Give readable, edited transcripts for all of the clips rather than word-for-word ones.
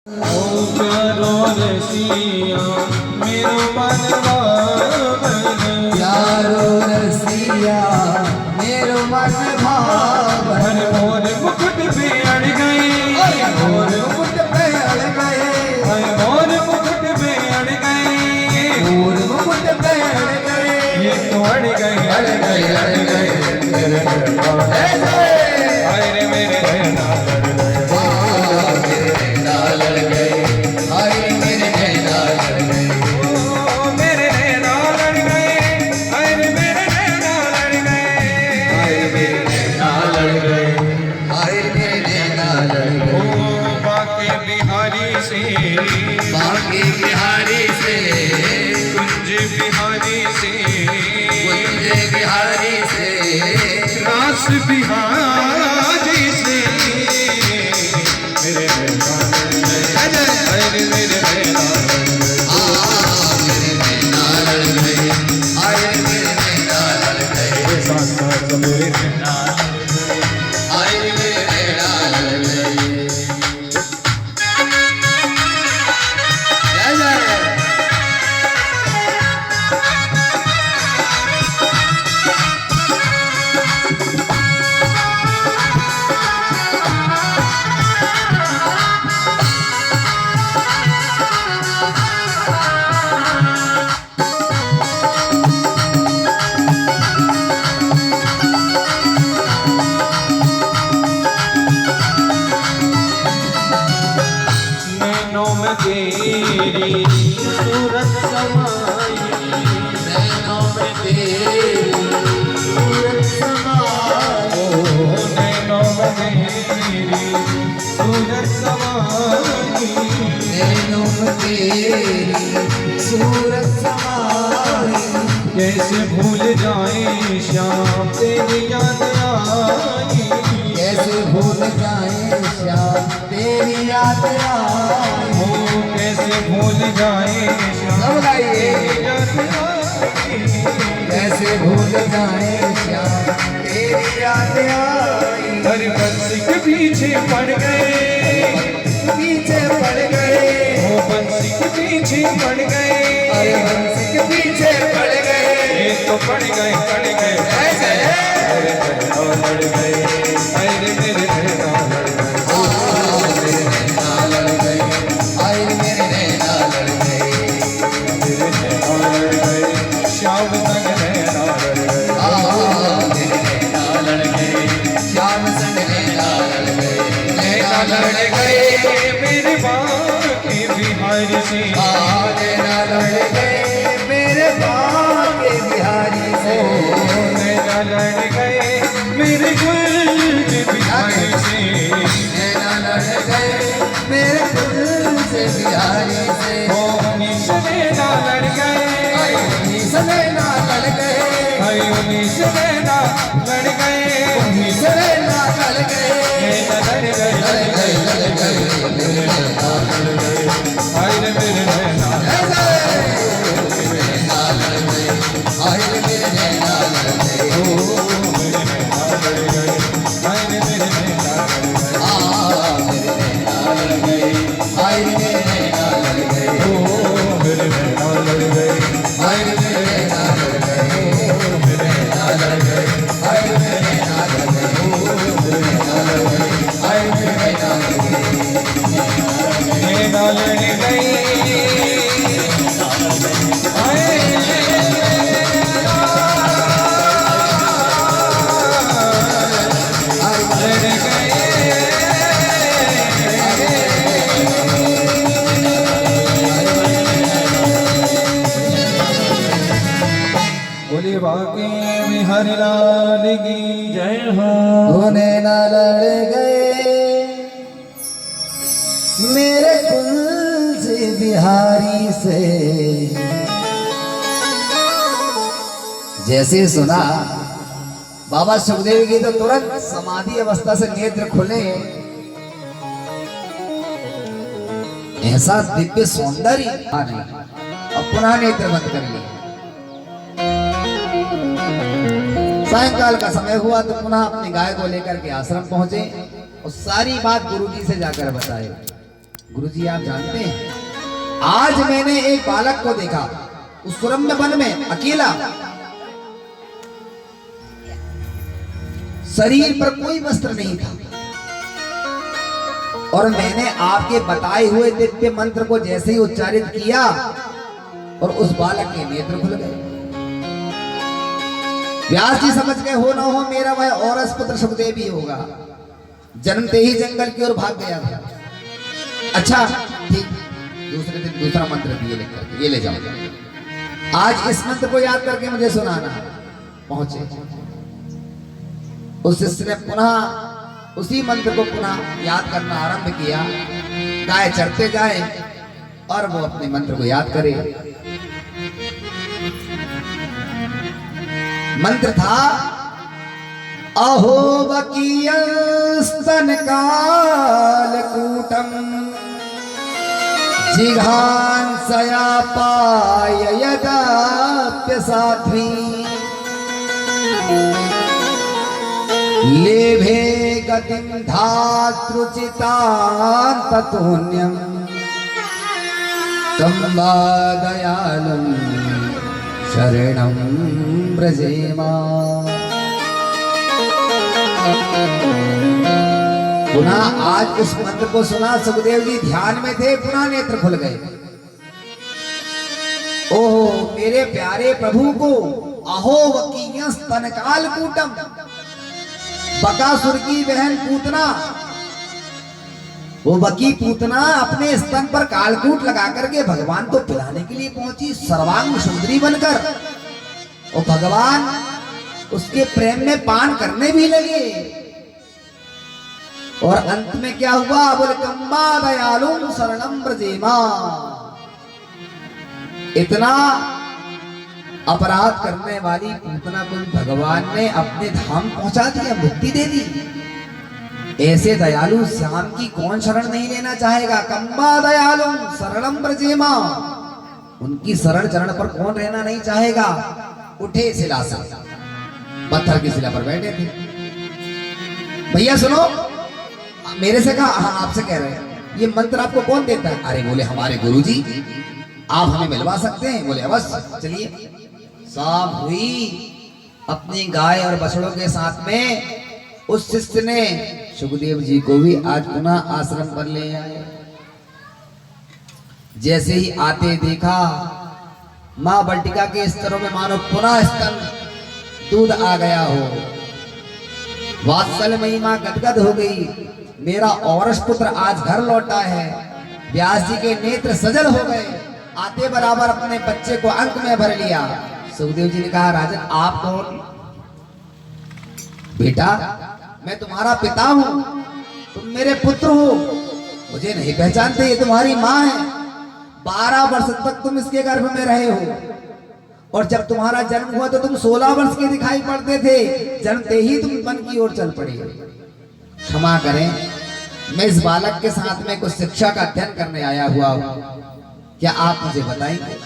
ओ प्यारो रसिया मेरो मन भावन, प्यारो रसिया मेरो मन भावन। मोर मुकुट पे अड़ गए, मोर मुकुट पे अड़ गए, मोर मुकुट पे अड़ गए, मोर मुकुट पे अड़ गए, ये तो अड़ गए अड़ गए अड़ गए मेरे हाय रे मेरे नैना लड़ गए, हाय मेरे नैना लड़ गए, ओ मेरे नैना लड़ गए, हाय रे मेरे नैना लड़ गए, हाय मेरे नैना लड़ गए, हाय मेरे नैना लड़ गए। ओ बाके बिहारी से, बाके बिहारी से, कुंज बिहारी से, कुंज बिहारी से, रास बिहारी से मेरे नैना लड़ गए, हाय रे मेरे नैना मेरे नैना लड़ गए, हाय मेरे नैना लड़ गए, साथ साथ मेरे नैना हाय मेरे नैना लड़ गए। जय जय। नैनों में तेरी सूरत समाई, नैनों में तेरी सूरत समाई, ओ नैनों में तेरी सूरत समाई, नैनों में तेरी सूरत समाई। कैसे भूल जाए श्याम तेरी याद आई, कैसे भूल जाए श्याम तेरी याद आई। ओ कैसे भूल जाए श्याम सब गाइए। तेरी याद आई, कैसे भूल जाए श्याम तेरी याद आई। हर बंसी के पीछे पड़ गए, पीछे पड़ गए, ओ बंसी के पीछे पड़ गए, अरे हंस के पीछे पड़ गए। ये तो पड़ गए ऐसे मेरे नैना लड़ गए, हाय रे मेरे नैना लड़ गए, मेरे नैना लड़ गए, हाय मेरे नैना लड़ गए, मेरे नैना लड़ गए, श्याम संग नैना लड़ गए, मेरे नैना लड़ गए, श्याम संग नैना लड़ गए, नैना लड़ गए मेरे बाके बिहारी से, नैना लड़ गए मेरे बाके बिहारी से, नैना लड़ गए मेरे कुंज बिहारी से, नैना लड़ गए मेरे दिल से बिहारी से, ओ उन्नीस नैना लड़ गए, उन्नीस नैना लड़ गए, हाय उन्नीस नैना लड़ गए, उन्नीस नैना लड़ गए, नैना लड़ गए लड़ गए लड़ गए मेरे नैना लड़ गए, हाय रे मेरे नैना मेरे नैना लड़ गए, हाय मेरे नैना लड़ गए, ओ मेरे नैना लड़ गए, हाय रे मेरे नैना लड़ गए, मेरे नैना लड़ गए, हाय मेरे नैना लड़ गए, ओ मेरे नैना लड़ गए, हाय मेरे नैना लड़ गए, मेरे नैना लड़ गए, हाय मेरे नैना लड़ गए, मेरे नैना लड़ गए, हाय मेरे नैना लड़ गए, नैना लड़ गए, हाय लड़ बोले बाके बिहारी लाल की जय हो। वो नैना लड़ गए मेरे कुंज बिहारी से। जैसे सुना बाबा सुखदेव की तो तुरंत समाधि अवस्था से नेत्र खुले, ऐसा दिव्य सौंदर्य अब पुनः नेत्र बंद कर लिए। सायंकाल का समय हुआ तो पुनः अपनी गाय को लेकर के आश्रम पहुंचे और सारी बात गुरुजी से जाकर बताए। गुरुजी आप जानते हैं, आज मैंने एक बालक को देखा उस सुरम्य वन में अकेला, शरीर पर कोई वस्त्र नहीं था, और मैंने आपके बताए हुए दिव्य मंत्र को जैसे ही उच्चारित किया और उस बालक के नेत्र खुल गए। व्यास जी समझ गए, हो ना हो मेरा वह औरस पुत्र सुखदेव ही होगा। जन्मते ही जंगल की ओर भाग गया था। अच्छा ठीक, दूसरे दिन दूसरा मंत्र दिए लिख करके, ये ले जाओ, आज इस मंत्र को याद करके मुझे सुनाना। पहुंचे, उस शिष्य ने पुनः उसी मंत्र को पुनः याद करना आरंभ किया। गाय चढ़ते जाए और वो अपने मंत्र को याद करे। मंत्र था, अहो वकीयस्तन कालकूटम जिघांसया पाययदाप्य साध्वी लेभे गतिं धातृचितान्ततोऽन्यं तं वा दयालं शरणं व्रजेमा। पुनः आज उस मंत्र को सुना, सुखदेव जी ध्यान में थे, पुनः नेत्र खुल गए। ओहो मेरे प्यारे प्रभु को, अहो वकीयं स्तन कालकूटम, बकासुर की बहन पूतना, वो बकी पूतना अपने स्तन पर कालकूट लगा करके भगवान को पिलाने के लिए पहुंची, सर्वांग सुंदरी बनकर। और भगवान उसके प्रेम में पान करने भी लगे। और अंत में क्या हुआ, बोले कम्बा दयालु शरणम ब्रजेमा। इतना अपराध करने वाली पूतना को भगवान ने अपने धाम पहुंचा दिया, मुक्ति दे दी। ऐसे दयालु श्याम की कौन शरण नहीं लेना चाहेगा। कम्बा दयालु शरणम ब्रजेमा, उनकी शरण चरण पर कौन रहना नहीं चाहेगा। उठे शिला से, पत्थर की शिला पर बैठे थे। भैया सुनो, मेरे से कहा, हाँ आपसे कह रहे हैं, ये मंत्र आपको कौन देता है। अरे बोले हमारे गुरुजी, आप हमें मिलवा सकते हैं। बोले अवश्य, चलिए। शाम हुई, अपनी गाय और बछड़ों के साथ में उस शिष्य ने सुखदेव जी को भी आज पुनः आश्रम पर ले आए। जैसे ही आते देखा, मां बल्टिका के स्तरों में मानो पुनः स्तन दूध आ गया हो। वात्सल्यमयी मां गदगद हो गई, मेरा औरस पुत्र आज घर लौटा है। व्यास जी के नेत्र सजल हो गए, आते बराबर अपने बच्चे को अंक में भर लिया। सुखदेव जी ने कहा, राजन आप कौन। बेटा मैं तुम्हारा पिता हूं, तुम मेरे पुत्र हो, मुझे नहीं पहचानते, ये तुम्हारी मां है। 12 वर्ष तक तुम इसके गर्भ में रहे हो, और जब तुम्हारा जन्म हुआ तो तुम 16 वर्ष के दिखाई पड़ते थे। जन्मते ही तुम वन की ओर चल पड़े। क्षमा करें, मैं इस बालक के साथ में कुछ शिक्षा का अध्ययन करने आया हुआ हूं, क्या आप मुझे बताएंगे।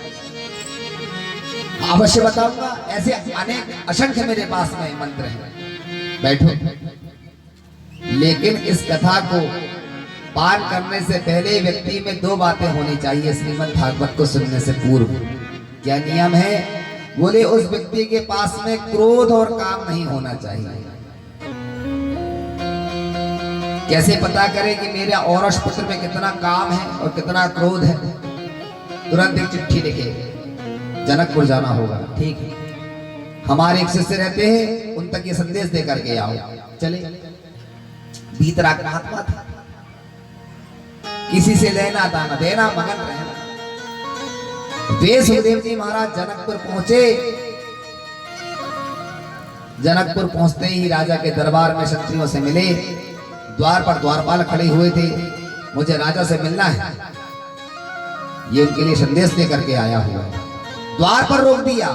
अवश्य बताऊंगा, ऐसे अनेक असंख्य मेरे पास में मंत्र हैं। बैठो। लेकिन इस कथा को पान करने से पहले व्यक्ति में 2 बातें होनी चाहिए श्रीमद् भागवत को सुनने से पूर्व। क्या नियम है। बोले उस व्यक्ति के पास में क्रोध और काम नहीं होना चाहिए। कैसे पता करें कि मेरे औरस पुत्र में कितना काम है और कितना क्रोध है। तुरंत एक चिट्ठी लिखे, जनकपुर जाना होगा। ठीक है, हमारे एक शिष्य रहते हैं, उन तक ये संदेश दे करके आओ। चले। भीतर आकर महात्मा था, किसी से लेना दाना देना, मगन रहना। वे सुखदेव जी महाराज जनकपुर पहुंचे। जनकपुर पहुंचते ही राजा के दरबार में क्षत्रियों से मिले। द्वार पर द्वारपाल खड़े हुए थे, मुझे राजा से मिलना है, ये उनके लिए संदेश लेकर के आया हुआ है। द्वार पर रोक दिया,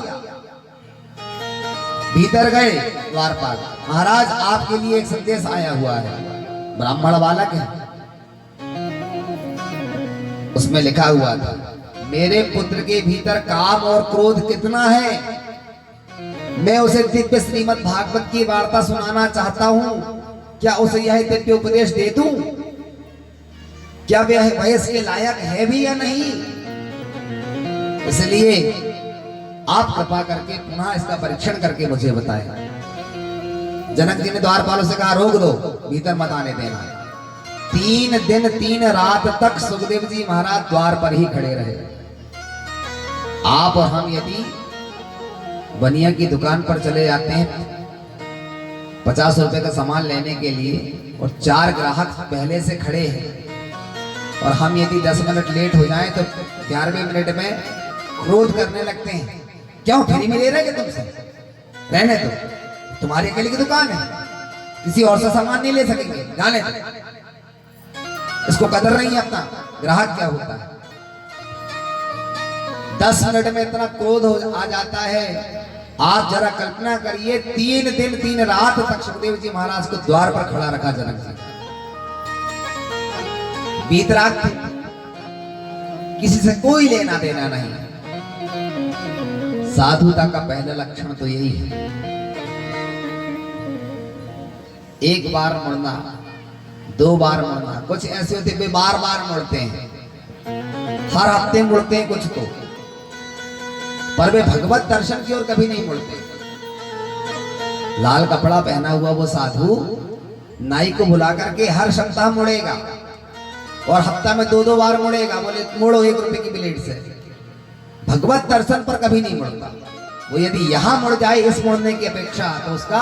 भीतर गए। द्वारपाल, महाराज आपके लिए एक संदेश आया हुआ है। ब्राह्मण बालक है, उसमें लिखा हुआ था, मेरे पुत्र के भीतर काम और क्रोध कितना है, मैं उसे दिव्य श्रीमद् भागवत की वार्ता सुनाना चाहता हूं, क्या उसे यह दिव्य उपदेश दे दूं। क्या वयस के लायक है भी या नहीं। इसलिए आप कृपा करके पुनः इसका परीक्षण करके मुझे बताएं। जनक जी ने द्वारपालों से कहा रोक दो, भीतर मत आने देना। 3 दिन 3 रात तक सुखदेव जी महाराज द्वार पर ही खड़े रहे। आप और हम यदि बनिया की दुकान पर चले जाते हैं 50 रुपए का सामान लेने के लिए और 4 ग्राहक पहले से खड़े हैं और हम यदि 10 मिनट लेट हो जाएं तो 11वें मिनट में क्रोध करने लगते हैं, क्यों फ्री में ले रहे हैं तुमसे, रहने दो, तुम्हारी अकेले की दुकान है, किसी और से सामान नहीं ले सकेंगे, जाने दो। इसको कदर नहीं है अपना ग्राहक क्या होता है। 10 मिनट में इतना क्रोध आ जाता है। आप जरा कल्पना करिए 3 दिन 3 रात तक सुखदेव जी महाराज को द्वार पर खड़ा रखा जनक जी। बीतराग थे, किसी से कोई लेना देना नहीं। साधुता का पहला लक्षण तो यही है, एक बार मुड़ना, 2 बार मुड़ना। कुछ ऐसे होते वे बार बार मुड़ते हैं, हर हफ्ते मुड़ते हैं कुछ तो, पर वे भगवत दर्शन की ओर कभी नहीं मुड़ते। लाल कपड़ा पहना हुआ वो साधु नाई को बुला करके हर सप्ताह मुड़ेगा और हफ्ता में 2-2 बार मुड़ेगा, बोले मोड़ो 1 रुपए की ब्लेड से। भगवत दर्शन पर कभी नहीं मुड़ता। वो यदि यहां मुड़ जाए इस मुड़ने की अपेक्षा तो उसका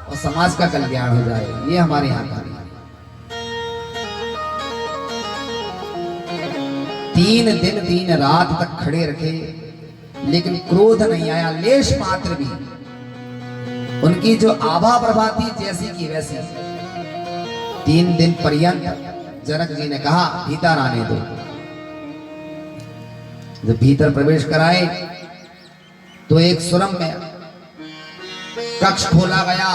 और समाज का कल्याण हो जाए। ये हमारे यहाँ का 3 दिन 3 रात तक खड़े रखे, लेकिन क्रोध नहीं आया लेश मात्र भी। उनकी जो आभा प्रभा थी जैसी की वैसी। 3 दिन पर्यंत जनक जी ने कहा भीतर आने दो। जब भीतर प्रवेश कराए तो एक सुरम में कक्ष खोला गया।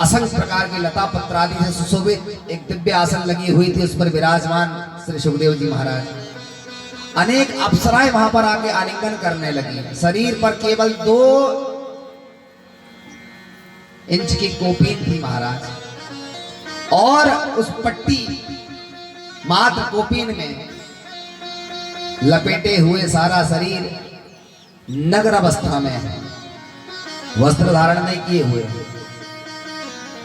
असंख्य प्रकार की लता पत्र आदि से सुशोभित एक दिव्य आसन लगी हुई थी, उस पर विराजमान श्री सुखदेव जी महाराज। अनेक अप्सराएं वहां पर आके आलिंगन करने लगी। शरीर पर केवल 2 इंच की कोपीन थी महाराज, और उस पट्टी मात्र कोपीन में लपेटे हुए सारा शरीर नग्न अवस्था में है, वस्त्र धारण नहीं किए हुए।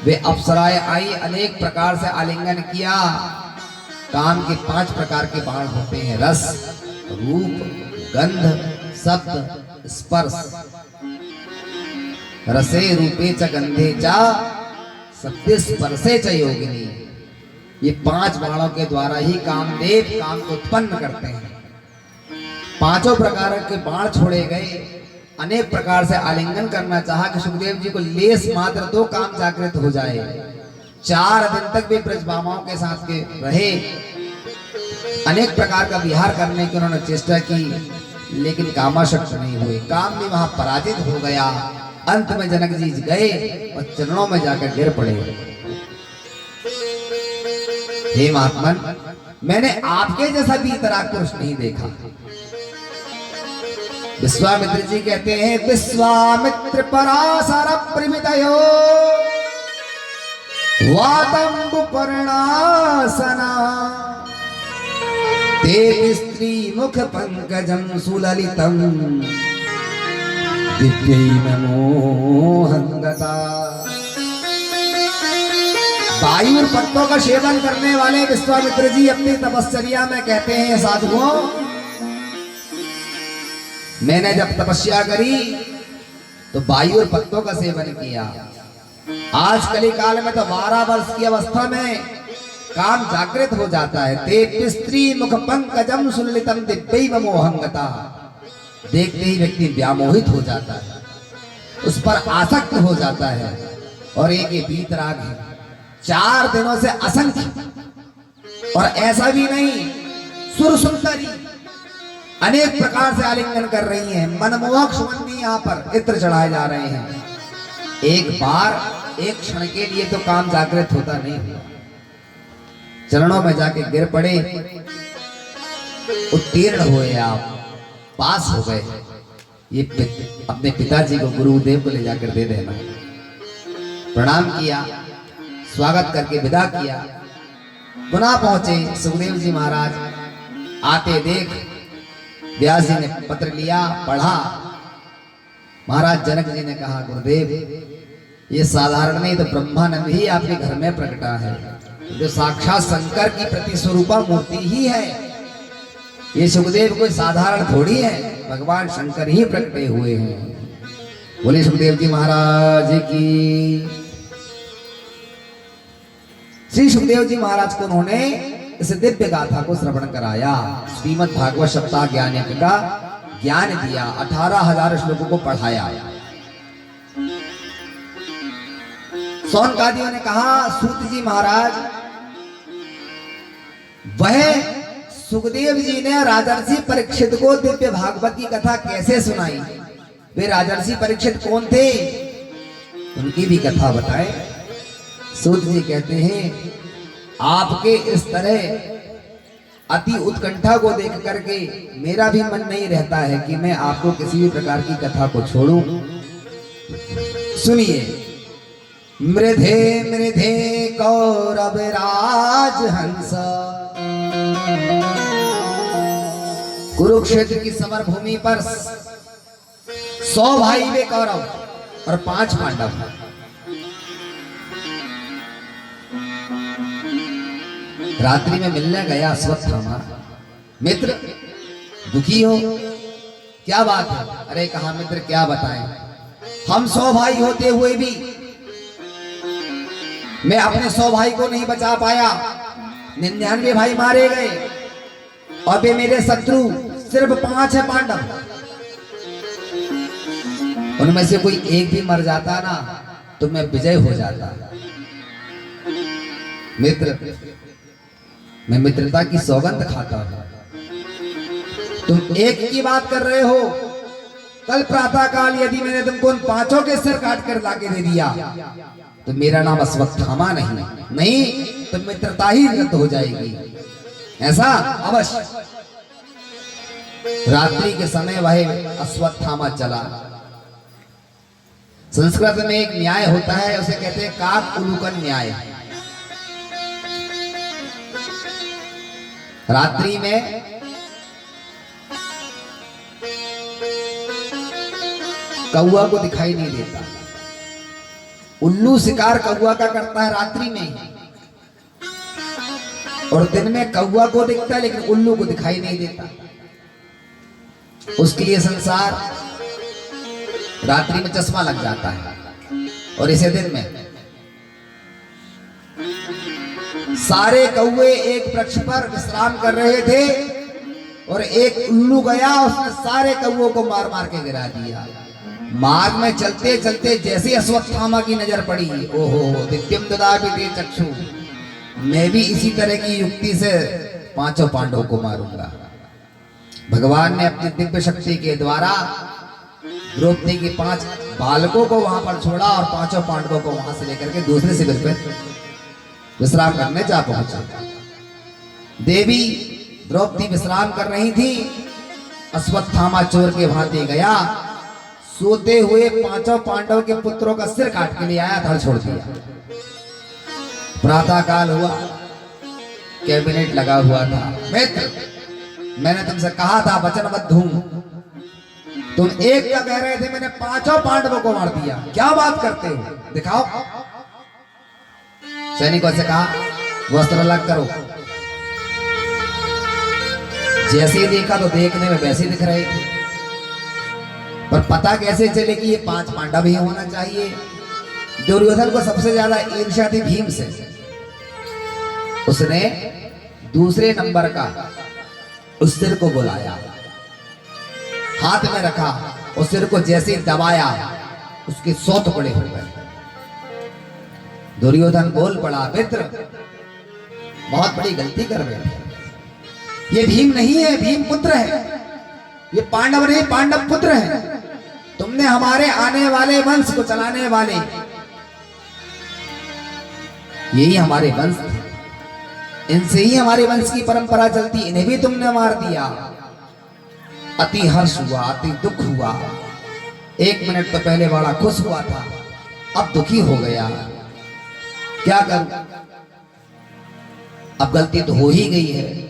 वे अप्सराएं आई, अनेक प्रकार से आलिंगन किया। काम के 5 प्रकार के बाण होते हैं, रस, रूप, गंध, शब्द, स्पर्श। रसे रूपे च गंधे च सत्य स्पर्शे च योगिनी। ये 5 बाणों के द्वारा ही कामदेव काम को उत्पन्न करते हैं। 5 प्रकार के बाण छोड़े गए। अनेक प्रकार से आलिंगन करना चाहा कि सुखदेव जी को लेस मात्र तो काम जागृत हो जाए। 4 दिन तक वे ब्रजभामाओं के साथ के रहे। अनेक प्रकार का विहार करने की उन्होंने चेष्टा की, लेकिन कामाशक्त नहीं हुए। काम भी वहां पराजित हो गया। अंत में जनक जी गए और चरणों में जाकर गिर पड़े। हे महात्मन, मैंने आपके जैसा भी इतना पुरुष नहीं देखा। विश्वामित्र जी कहते हैं विश्वामित्र पराशर प्रमितयो वातंबु पर्णासना ते स्त्री मुख पंकजं सुललितं दिव्यै मोहंगता। वायु पत्तों का सेवन करने वाले विश्वामित्र जी अपनी तपश्चर्या में कहते हैं साधुओं, मैंने जब तपस्या करी तो वायु और पत्तों का सेवन किया। आज कली काल में तो 12 वर्ष की अवस्था में काम जागृत हो जाता है। ते स्त्री मुख पंकजम सुललितम दिव्यैव मोहंगता। देखते ही व्यक्ति व्यामोहित हो जाता है, उस पर आसक्त हो जाता है। और एक ये वीतराग है, 4 दिनों से असंख्य, और ऐसा भी नहीं, सुरसुंदरी अनेक प्रकार से आलिंगन कर रही हैं। मनमोहक सुगंधी यहाँ पर इत्र चढ़ाए जा रहे हैं। एक बार एक क्षण के लिए तो काम जागृत होता नहीं हुआ। चरणों में जाके गिर पड़े, उत्तीर्ण हुए, आप पास हो गए। ये अपने पिताजी को गुरुदेव को ले जाकर दे देना। प्रणाम किया, स्वागत करके विदा किया। पुनः पहुंचे सुखदेव जी महाराज। आते देख व्यास जी ने पत्र लिया, पढ़ा। महाराज जनक जी ने कहा, गुरुदेव ये साधारण नहीं तो ब्रह्मानंद ही आपके घर में प्रकटा है, जो साक्षात शंकर की प्रतिस्वरूपा मूर्ति ही है। ये सुखदेव कोई साधारण थोड़ी है, भगवान शंकर ही प्रकटे हुए हैं। बोले सुखदेव जी महाराज की। श्री सुखदेव जी महाराज को उन्होंने इस दिव्य गाथा को श्रवण कराया, श्रीमद् भागवत सप्ताह ज्ञान यज्ञ का ज्ञान दिया, 18,000 श्लोकों को पढ़ाया। सौनकादियों ने कहा, सूत जी महाराज वह सुखदेव जी ने राजर्षि परीक्षित को दिव्य भागवत की कथा कैसे सुनाई? वे राजर्षि परीक्षित कौन थे? उनकी भी कथा बताएं। सूत जी कहते हैं, आपके इस तरह अति उत्कंठा को देख करके मेरा भी मन नहीं रहता है कि मैं आपको किसी भी प्रकार की कथा को छोड़ूं। सुनिए। मृधे मृधे कौरव राज हंस, कुरुक्षेत्र की समर भूमि पर 100 भाई वे कौरव और 5 पांडव। रात्रि में मिलने गया अश्वत्थामा। मित्र दुखी हो? क्या बात है? अरे कहा मित्र क्या बताएं, हम 100 भाई होते हुए भी मैं अपने 100 भाई को नहीं बचा पाया। 99 भाई मारे गए और वे मेरे शत्रु सिर्फ 5 है पांडव। उनमें से कोई एक भी मर जाता ना तो मैं विजय हो जाता। मित्र मैं मित्रता की सौगंध खाता हूं, तुम एक की बात कर रहे हो। कल प्रातः काल यदि मैंने तुमको उन 5 के सिर काट कर लाके दे दिया तो मेरा नाम अश्वत्थामा नहीं तो मित्रता ही रद्द हो जाएगी। ऐसा अवश्य। रात्रि के समय वह अश्वत्थामा चला। संस्कृत में एक न्याय होता है, उसे कहते हैं काक उलूकन न्याय। रात्रि में कौआ को दिखाई नहीं देता। उल्लू शिकार कौआ का करता है रात्रि में, और दिन में कौआ को दिखता है लेकिन उल्लू को दिखाई नहीं देता। उसके लिए संसार रात्रि में चश्मा लग जाता है और इसे दिन में। सारे कौवे एक वृक्ष पर विश्राम कर रहे थे और एक उल्लू गया, उसने सारे कौवों को मार मार के गिरा दिया। मार्ग में चलते चलते जैसे अश्वत्थामा की नजर पड़ी, ओहो दिव्यम ददामि ते चक्षु, मैं भी इसी तरह की युक्ति से 5 पांडवों को मारूंगा। भगवान ने अपनी दिव्य शक्ति के द्वारा द्रौपदी के 5 बालकों को वहां पर छोड़ा और 5 पांडवों को वहां से लेकर के दूसरे शिविर पर विश्राम करने जा पहुंचा। देवी द्रौपदी विश्राम कर रही थी, अश्वत्थामा चोर के भांति गया, सोते हुए 5 पांडव के पुत्रों का सिर काट के ले आया, धड़ छोड़ दिया। प्रातः काल हुआ, कैबिनेट लगा हुआ था। मित्र मैंने तुमसे कहा था वचनबद्ध हूं, तुम एक क्या कह रहे थे, मैंने 5 पांडवों को मार दिया। क्या बात करते हो, दिखाओ। सैनिकों से कहा वस्त्र अलग करो। जैसे ही देखा तो देखने में वैसे दिख रहे थे, पर पता कैसे चले कि ये 5 पांडव ही होना चाहिए। दुर्योधन को सबसे ज्यादा ईर्ष्या थी भीम से। उसने दूसरे नंबर का उस सिर को बुलाया, हाथ में रखा, उस सिर को जैसे दबाया उसके 100 टुकड़े हो गए। दुर्योधन बोल पड़ा, मित्र बहुत बड़ी गलती कर रहे थे, ये भीम नहीं है, भीम पुत्र है, ये पांडव नहीं पांडव पुत्र है। तुमने हमारे आने वाले वंश को चलाने वाले, यही हमारे वंश थे, इनसे ही हमारे वंश की परंपरा चलती, इन्हें भी तुमने मार दिया। अति हर्ष हुआ, अति दुख हुआ। 1 मिनट तो पहले बड़ा खुश हुआ था, अब दुखी हो गया। क्या करूं? अब गलती तो हो ही गई है।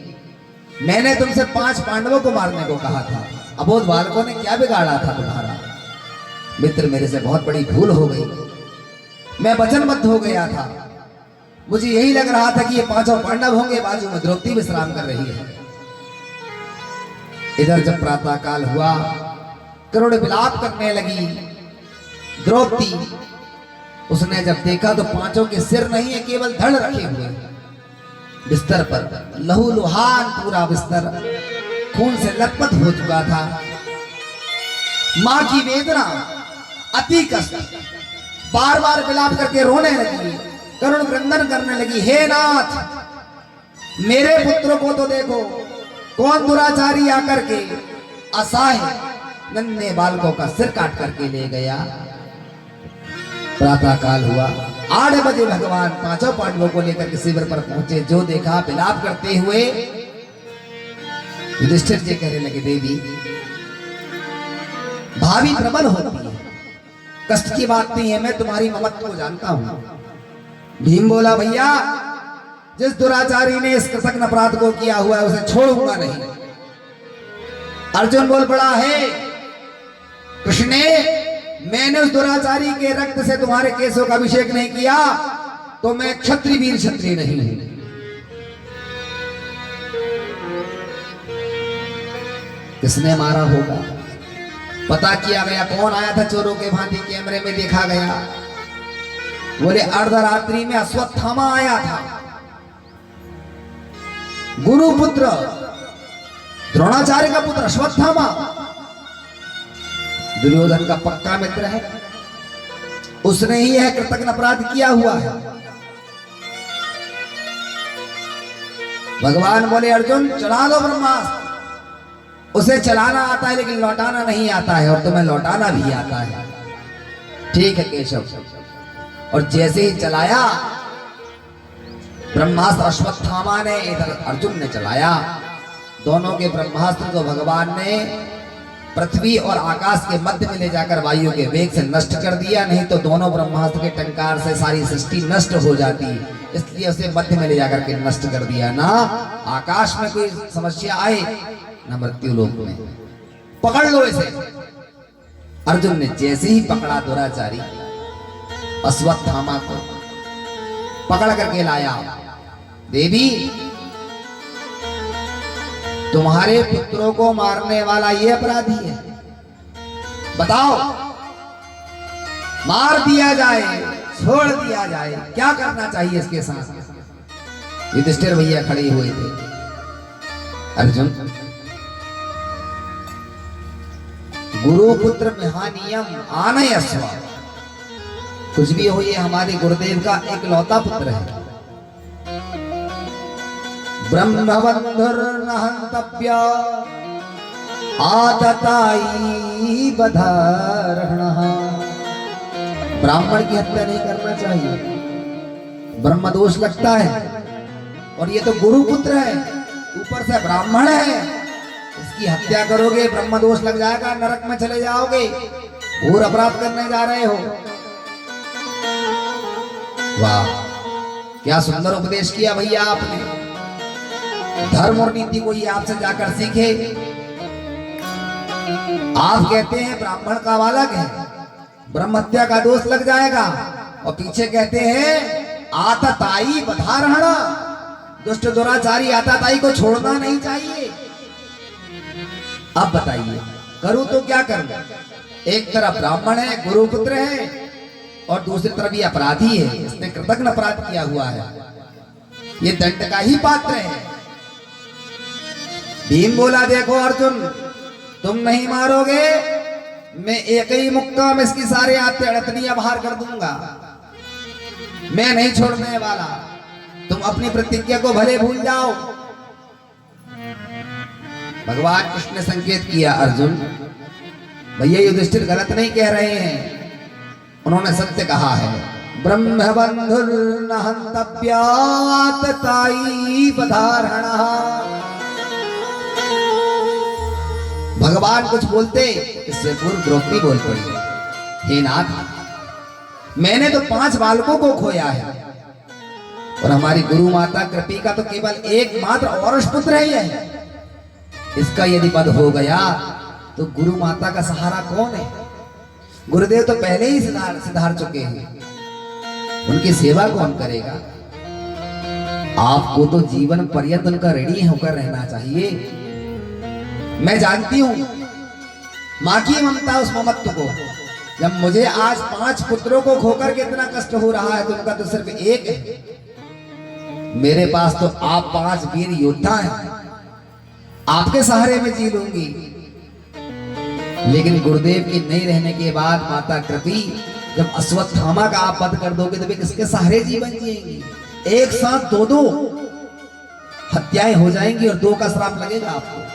मैंने तुमसे 5 पांडवों को मारने को कहा था, अबोध बालकों ने क्या बिगाड़ा था तुम्हारा? मित्र, मेरे से बहुत बड़ी भूल हो गई, मैं वचनबद्ध हो गया था। मुझे यही लग रहा था कि ये 5 पांडव होंगे, बाजू में द्रौपदी विश्राम कर रही है। इधर जब प्रातः काल हुआ, करुण विलाप करने लगी द्रौपदी। उसने जब देखा तो 5 के सिर नहीं है, केवल धड़ रखे हुए बिस्तर पर। लहू लुहान पूरा बिस्तर खून से लथपथ हो चुका था। मां की वेदना अति कष्ट, बार बार विलाप करके रोने लगी, करुण क्रंदन करने लगी। हे नाथ, मेरे पुत्र को तो देखो, कौन दुराचारी आकर के असहाय नन्हे बालकों का सिर काट करके ले गया। प्रातः काल हुआ, 8 बजे भगवान 5 पांडवों को लेकर के शिविर पर पहुंचे। जो देखा विलाप करते हुए युधिष्ठिर जी कहने लगे, देवी भाभी प्रबल होती है, कष्ट की बात नहीं है, मैं तुम्हारी ममत्व को जानता हूं। भीम बोला, भैया जिस दुराचारी ने इस कृतज्ञ अपराध को किया हुआ है उसे छोड़ूंगा नहीं। अर्जुन बोल पड़ा, है कृष्णे, मैंने उस दुराचारी के रक्त से तुम्हारे केसों का अभिषेक नहीं किया तो मैं क्षत्रिय वीर क्षत्रिय नहीं हूं। किसने मारा होगा? पता किया गया कौन आया था चोरों के भांति, कैमरे में देखा गया। बोले अर्धरात्रि में अश्वत्थामा आया था, गुरुपुत्र द्रोणाचार्य का पुत्र अश्वत्थामा, दुर्योधन का पक्का मित्र है। उसने ही यह कृतज्ञ अपराध किया हुआ है। भगवान बोले, अर्जुन चला दो ब्रह्मास्त्र। उसे चलाना आता है लेकिन लौटाना नहीं आता है, और तुम्हें लौटाना भी आता है। ठीक है केशव। और जैसे ही चलाया ब्रह्मास्त्र अश्वत्थामा ने, इधर अर्जुन ने चलाया। दोनों के ब्रह्मास्त्र को भगवान ने पृथ्वी और आकाश के मध्य में ले जाकर वायु के वेग से नष्ट कर दिया। नहीं तो दोनों ब्रह्मास्त्र के टंकार से सारी सृष्टि नष्ट हो जाती, इसलिए उसे मध्य में ले जाकर के नष्ट कर दिया। ना आकाश में कोई समस्या आए, ना मृत्यु लोक में। पकड़ लो इसे। अर्जुन ने जैसे ही पकड़ा दुराचारी अश्वत्थामा को, पकड़ करके लाया। देवी, तुम्हारे पुत्रों को मारने वाला ये अपराधी है, बताओ मार दिया जाए, छोड़ दिया जाए, क्या करना चाहिए इसके साथ? युधिष्ठिर भैया खड़े हुए थे। अर्जुन, गुरुपुत्र महानियम आनयस्व, कुछ भी हो ये हमारे गुरुदेव का एक लौता पुत्र है। ब्रह्मबंधुर्नहंतव्य आतताई बधारणः। ब्राह्मण की हत्या नहीं करना चाहिए, ब्रह्म दोष लगता है। और ये तो गुरुपुत्र है, ऊपर से ब्राह्मण है, इसकी हत्या करोगे ब्रह्म दोष लग जाएगा, नरक में चले जाओगे, घोर अपराध करने जा रहे हो। वाह, क्या सुंदर उपदेश किया भैया आपने। धर्म और नीति को ये आपसे जाकर सीखे। आप कहते हैं ब्राह्मण का बालक है, ब्रह्म हत्या का दोष लग जाएगा, और पीछे कहते हैं आतताई बधारणा, दुष्ट दुराचारी आतताई को छोड़ना नहीं चाहिए। अब बताइए करूं तो क्या करूं? एक तरफ ब्राह्मण है, गुरुपुत्र है, और दूसरी तरफ ये अपराधी है, इसने कृतज्ञ अपराध किया हुआ है, ये दंड का ही पात्र है। भीम बोला, देखो अर्जुन, तुम नहीं मारोगे, मैं एक ही मुक्का में इसकी सारे अड़तनियां बाहर कर दूंगा, मैं नहीं छोड़ने वाला। तुम अपनी प्रतिज्ञा को भले भूल जाओ। भगवान कृष्ण ने संकेत किया, अर्जुन भैया युधिष्ठिर गलत नहीं कह रहे हैं, उन्होंने सत्य कहा है। ब्रह्मबंधुर्नहंतव्यातताई बधारणः। भगवान कुछ बोलते, इससे पूर्व द्रौपदी बोल पड़ी, हे नाथ, मैंने तो 5 बालकों को खोया है, और हमारी गुरु माता कृपी का तो केवल एकमात्र औरस पुत्र है यह। इसका यदि पद हो गया तो गुरु माता का सहारा कौन है? गुरुदेव तो पहले ही सिधार चुके हैं, उनकी सेवा कौन करेगा? आपको तो जीवन पर्यंत उनका ऋणी होकर रहना चाहिए। मैं जानती हूं मां की ममता, उस ममत्व को। जब मुझे आज 5 पुत्रों को खोकर के इतना कष्ट हो रहा है तो उनका तो सिर्फ एक है। मेरे पास तो आप 5 वीर योद्धा हैं, आपके सहारे में जी लूंगी। लेकिन गुरुदेव के नहीं रहने के बाद माता कृपी जब अश्वत्थामा का आप वध कर दोगे तो वे किसके सहारे जीवन जिएंगी? एक साथ 2 हत्याएं हो जाएंगी और 2 का श्राप लगेगा आपको।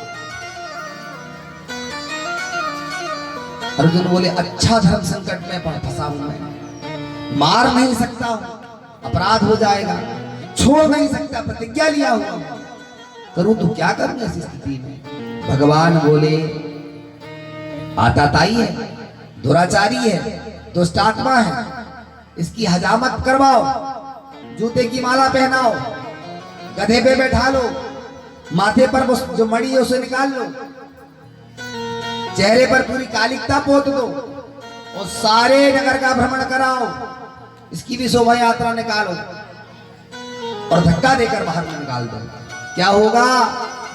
अर्जुन बोले अच्छा धर्म संकट में फंसा हूं मैं, मार नहीं सकता हूं, अपराध हो जाएगा, छोड़ नहीं सकता, प्रतिज्ञा लिया हुआ करूं तो क्या करूं ऐसी स्थिति में? भगवान बोले आताताई है, दुराचारी है, दुष्टात्मा है, इसकी हजामत करवाओ, जूते की माला पहनाओ, गधे पे बैठा लो, माथे पर जो मणि है उसे निकाल लो, चेहरे पर पूरी कालिकता पोत दो और सारे नगर का भ्रमण कराओ, इसकी भी शोभा यात्रा निकालो और धक्का देकर बाहर निकाल दो। क्या होगा?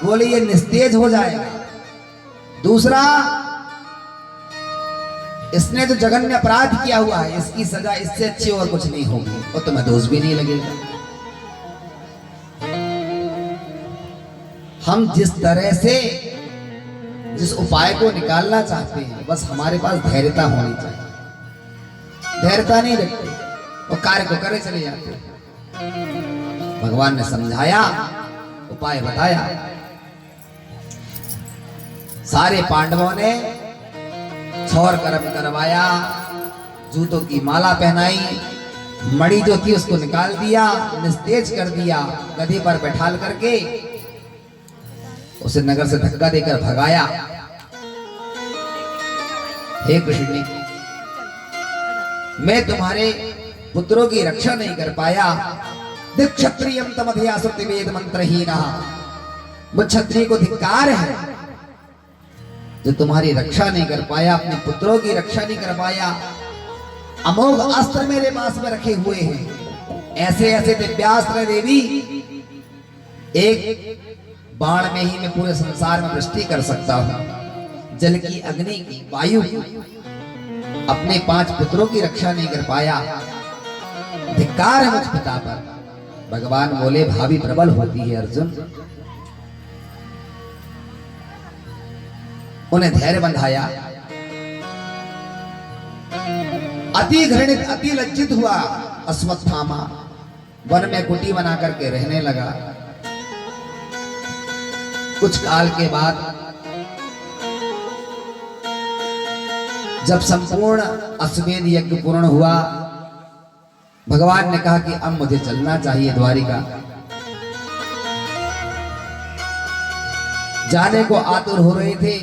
बोले ये निस्तेज हो जाएगा। दूसरा, इसने जो जघन्य अपराध किया हुआ है इसकी सजा इससे अच्छी और कुछ नहीं होगी और तुम्हें दोष भी नहीं लगेगा। हम जिस तरह से जिस उपाय को निकालना चाहते हैं बस हमारे पास धैर्यता होनी चाहिए। धैर्यता नहीं रखते और कार्य को करे चले जाते हैं। भगवान ने समझाया, उपाय बताया। सारे पांडवों ने छौर कर्म करवाया, जूतों की माला पहनाई, मणि जो थी उसको निकाल दिया, निस्तेज कर दिया, गधे पर बैठाल करके उसे नगर से धक्का देकर भगाया। हे कृष्ण, मैं तुम्हारे पुत्रों की रक्षा नहीं कर पाया। क्षत्रियम तमधिया सुति वेद मंत्रहीना, मुझ क्षत्रिय को धिक्कार है जो तुम्हारी रक्षा नहीं कर पाया, अपने पुत्रों की रक्षा नहीं कर पाया। अमोघ अस्त्र मेरे पास में रखे हुए हैं, ऐसे ऐसे दिव्यास्त्र देवी, एक बाण में ही मैं पूरे संसार में वृष्टि कर सकता हूं। जल की, अग्नि की, वायु की, अपने 5 पुत्रों की रक्षा नहीं कर पाया, धिक्कार है मुझ पिता पर। भगवान बोले भावी प्रबल होती है अर्जुन। उन्हें धैर्य बंधाया। अति घृणित, अति लज्जित हुआ अश्वत्थामा, वन में कुटी बना करके रहने लगा। कुछ काल के बाद जब संपूर्ण अश्वमेध यज्ञ पूर्ण हुआ, भगवान ने कहा कि अब मुझे चलना चाहिए द्वारिका। जाने को आतुर हो रहे थे,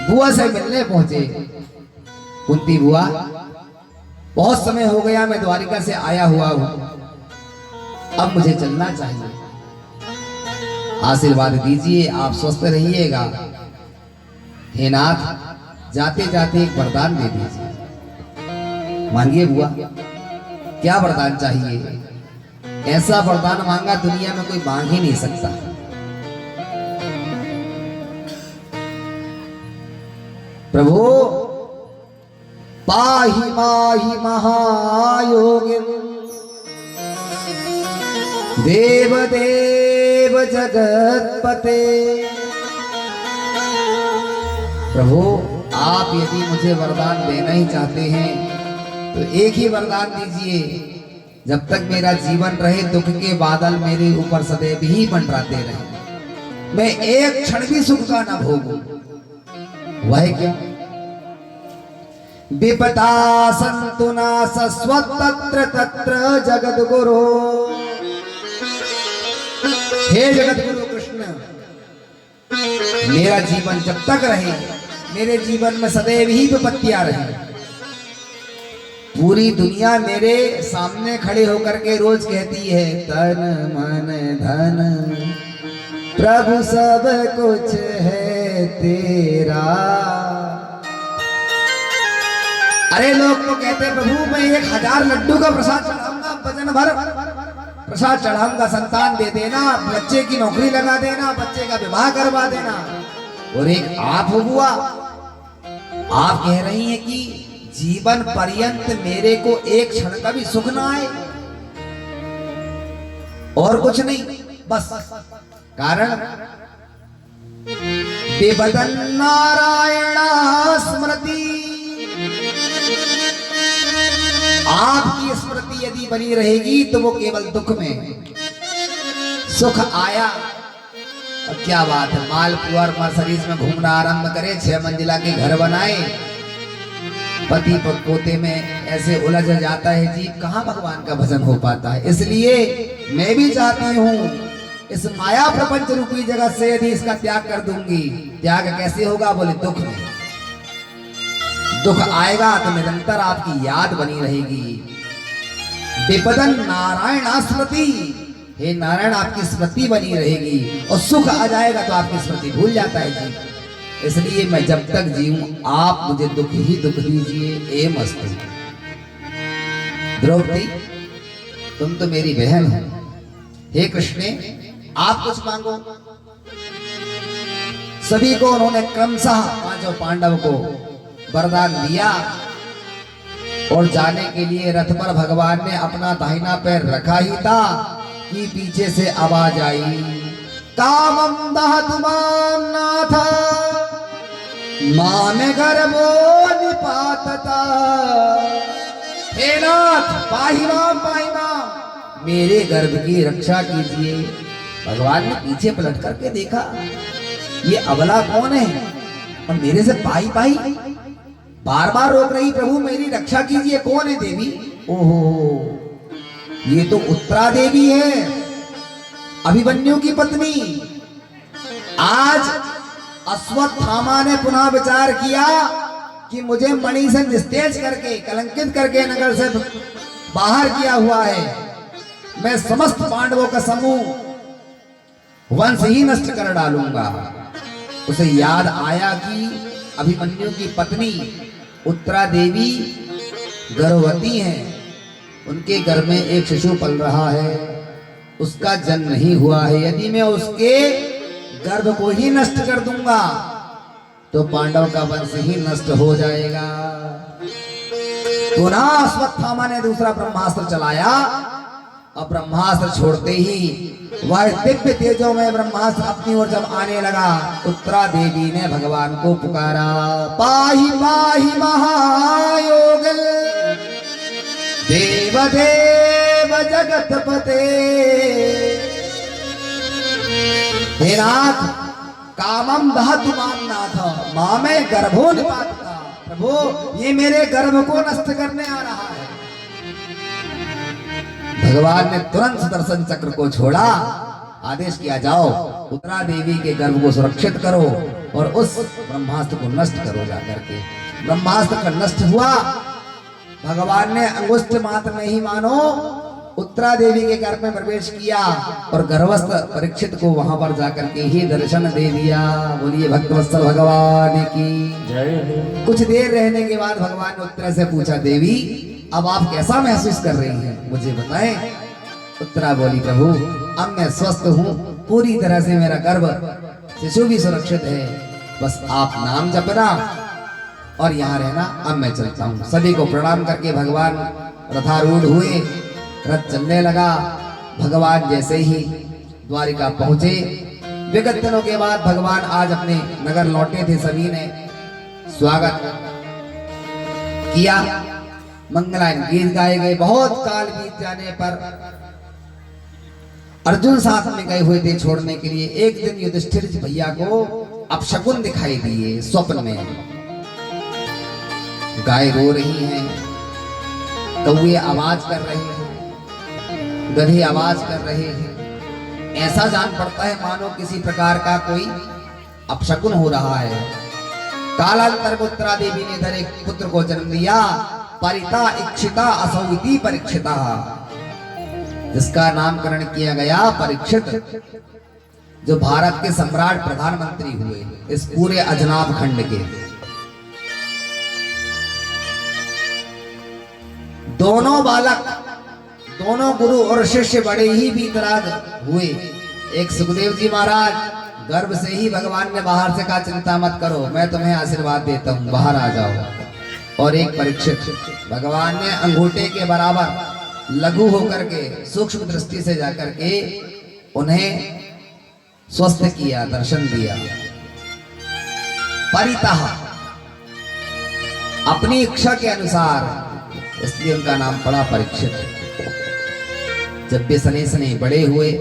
बुआ से मिलने पहुंचे। कुंती बुआ, बहुत समय हो गया मैं द्वारिका से आया हुआ हूं, अब मुझे चलना चाहिए, आशीर्वाद दीजिए, आप स्वस्थ रहिएगा। हे नाथ, जाते जाते एक वरदान दे दीजिए। मांगिए बुआ, क्या वरदान चाहिए? ऐसा वरदान मांगा दुनिया में कोई मांग ही नहीं सकता। प्रभु पाहि माहि महायोगिन देव देव जगतपते। प्रभु आप यदि मुझे वरदान देना ही चाहते हैं तो एक ही वरदान दीजिए, जब तक मेरा जीवन रहे दुख के बादल मेरे ऊपर सदैव ही मंडराते रहे, मैं एक क्षण भी सुख का न भोगूं। वह क्या? विपदा संतु न सस्वतत्र तत्र जगत गुरु। हे जगत गुरु कृष्ण, मेरा जीवन जब तक रहे, मेरे जीवन में सदैव ही विपत्तियां रहे, पूरी दुनिया मेरे सामने खड़े होकर के रोज कहती है तन मन धन प्रभु सब कुछ है तेरा। अरे लोग तो कहते हैं प्रभु मैं 1000 लड्डू का प्रसाद चढ़ाऊंगा, वजन भर प्रसाद चढ़ाऊंगा, संतान दे देना, बच्चे की नौकरी लगा देना, बच्चे का विवाह करवा देना। और एक आप हो बुआ, आप कह रही हैं कि जीवन पर्यंत मेरे को एक क्षण का भी सुख ना आए और कुछ नहीं, बस कारण बेबदन नारायण स्मृति। आपकी स्मृति यदि बनी रहेगी तो वो केवल दुख में, सुख आया अब क्या बात है, मालपुआ और मर्सरीज में घूमना आरंभ करे, 6 मंजिला के घर बनाए, पति पोते में ऐसे उलझ जाता है जीव, कहाँ भगवान का भजन हो पाता है। इसलिए मैं भी चाहती हूँ इस माया प्रपंच रूपी जगत से यदि इसका त्याग कर दूंगी, त्याग कैसे होगा, बोले दुख में। दुख आएगा तो निरंतर आपकी याद बनी रहेगी। विपदन नारायण स्मृति, हे नारायण आपकी स्मृति बनी रहेगी, और सुख आ जाएगा तो आपकी स्मृति भूल जाता है जी। इसलिए मैं जब तक जीऊं आप मुझे दुख ही दुख दीजिए, ए मस्तु। द्रौपदी तुम तो मेरी बहन हो, हे कृष्ण आप कुछ मांगो। सभी को उन्होंने क्रमशः 5 पांडव को वरदान दिया और जाने के लिए रथ पर भगवान ने अपना दाहिना पैर रखा ही था कि पीछे से आवाज आई, कामं दहतुमां नाथ मां में गर्भो निपातता। हे नाथ पाहि मां, मेरे गर्भ की रक्षा कीजिए। भगवान ने पीछे पलट करके देखा, ये अबला कौन है और मेरे से पाई पाई बार बार रोक रही, प्रभु मेरी रक्षा कीजिए। कौन है देवी? ओहो ये तो उत्तरा देवी है, अभिमन्यु की पत्नी। आज अश्वत्थामा ने पुनः विचार किया कि मुझे मणि से निस्तेज करके, कलंकित करके नगर से बाहर किया हुआ है, मैं समस्त पांडवों का समूह वंश ही नष्ट कर डालूंगा। उसे याद आया कि अभिमन्यु की पत्नी उत्तरा देवी गर्भवती हैं, उनके घर में एक शिशु पल रहा है, उसका जन्म नहीं हुआ है। यदि मैं उसके गर्भ को ही नष्ट कर दूंगा तो पांडव का वंश ही नष्ट हो जाएगा। पुनः अश्वत्थामा ने दूसरा ब्रह्मास्त्र चलाया और ब्रह्मास्त्र छोड़ते ही वह दिव्य तेजों में ब्रह्मास्त्र अपनी ओर जब आने लगा, उत्तरा देवी ने भगवान को पुकारा, पाहि पाहि महायोग देव देव जगतपते। हे नाथ कामं दहतुमां नाथ मां में गर्भो निपातता। प्रभु ये मेरे गर्भ को नष्ट करने आ रहा है। भगवान ने तुरंत सुदर्शन चक्र को छोड़ा, आदेश किया जाओ उत्तरा देवी के गर्भ को सुरक्षित करो और उस ब्रह्मास्त्र को नष्ट करो। जाकर के ब्रह्मास्त्र का नष्ट हुआ। भगवान ने अंगुष्ठ मात्र नहीं मानो उत्तरा देवी के गर्भ में प्रवेश किया और गर्भस्थ परीक्षित को वहां पर जाकर के ही दर्शन दे दिया। बोलिए भक्तवत्सल भगवान की जय। कुछ देर रहने के बाद भगवान ने उत्तरा से पूछा, देवी अब आप कैसा महसूस कर रही हैं, मुझे बताएं। उत्तरा बोली, प्रभु अब मैं स्वस्थ हूँ, पूरी तरह से मेरा गर्भ शिशु भी सुरक्षित है, बस आप नाम जपना और यहाँ रहना, अब मैं चलता हूँ। सभी को प्रणाम करके भगवान रथारूढ़ हुए, रथ चलने लगा। भगवान जैसे ही द्वारिका पहुंचे, विगत दिनों के बाद भगवान आज अपने नगर लौटे थे, सभी ने स्वागत किया, मंगलायन गीत गाए गए। बहुत काल बीत जाने पर अर्जुन साथ में गए हुए थे छोड़ने के लिए। एक दिन युधिष्ठिर भैया को अपशकुन दिखाई दिए स्वप्न में। गाय रो रही हैं, कौवे आवाज कर रहे हैं, गधे आवाज कर रहे हैं। ऐसा जान पड़ता है मानो किसी प्रकार का कोई अपशकुन हो रहा है। कालांतर में उत्तरा देवी ने इधर एक पुत्र को जन्म दिया परिता इक्षिता असौति परीक्षिता, जिसका नामकरण किया गया परीक्षित, जो भारत के सम्राट प्रधानमंत्री हुए इस पूरे अजनाब खंड के। दोनों बालक, दोनों गुरु और शिष्य बड़े ही वीतराग हुए। एक सुखदेव जी महाराज, गर्भ से ही भगवान ने बाहर से कहा चिंता मत करो, मैं तुम्हें आशीर्वाद देता हूं, बाहर आ जाओ। और एक परीक्षित, भगवान ने अंगूठे के बराबर लघु होकर के सूक्ष्म दृष्टि से जाकर के उन्हें स्वस्थ किया, दर्शन दिया। परितः, अपनी इच्छा के अनुसार, इसलिए उनका नाम पड़ा परीक्षित। जब वे सने सने बड़े हुए,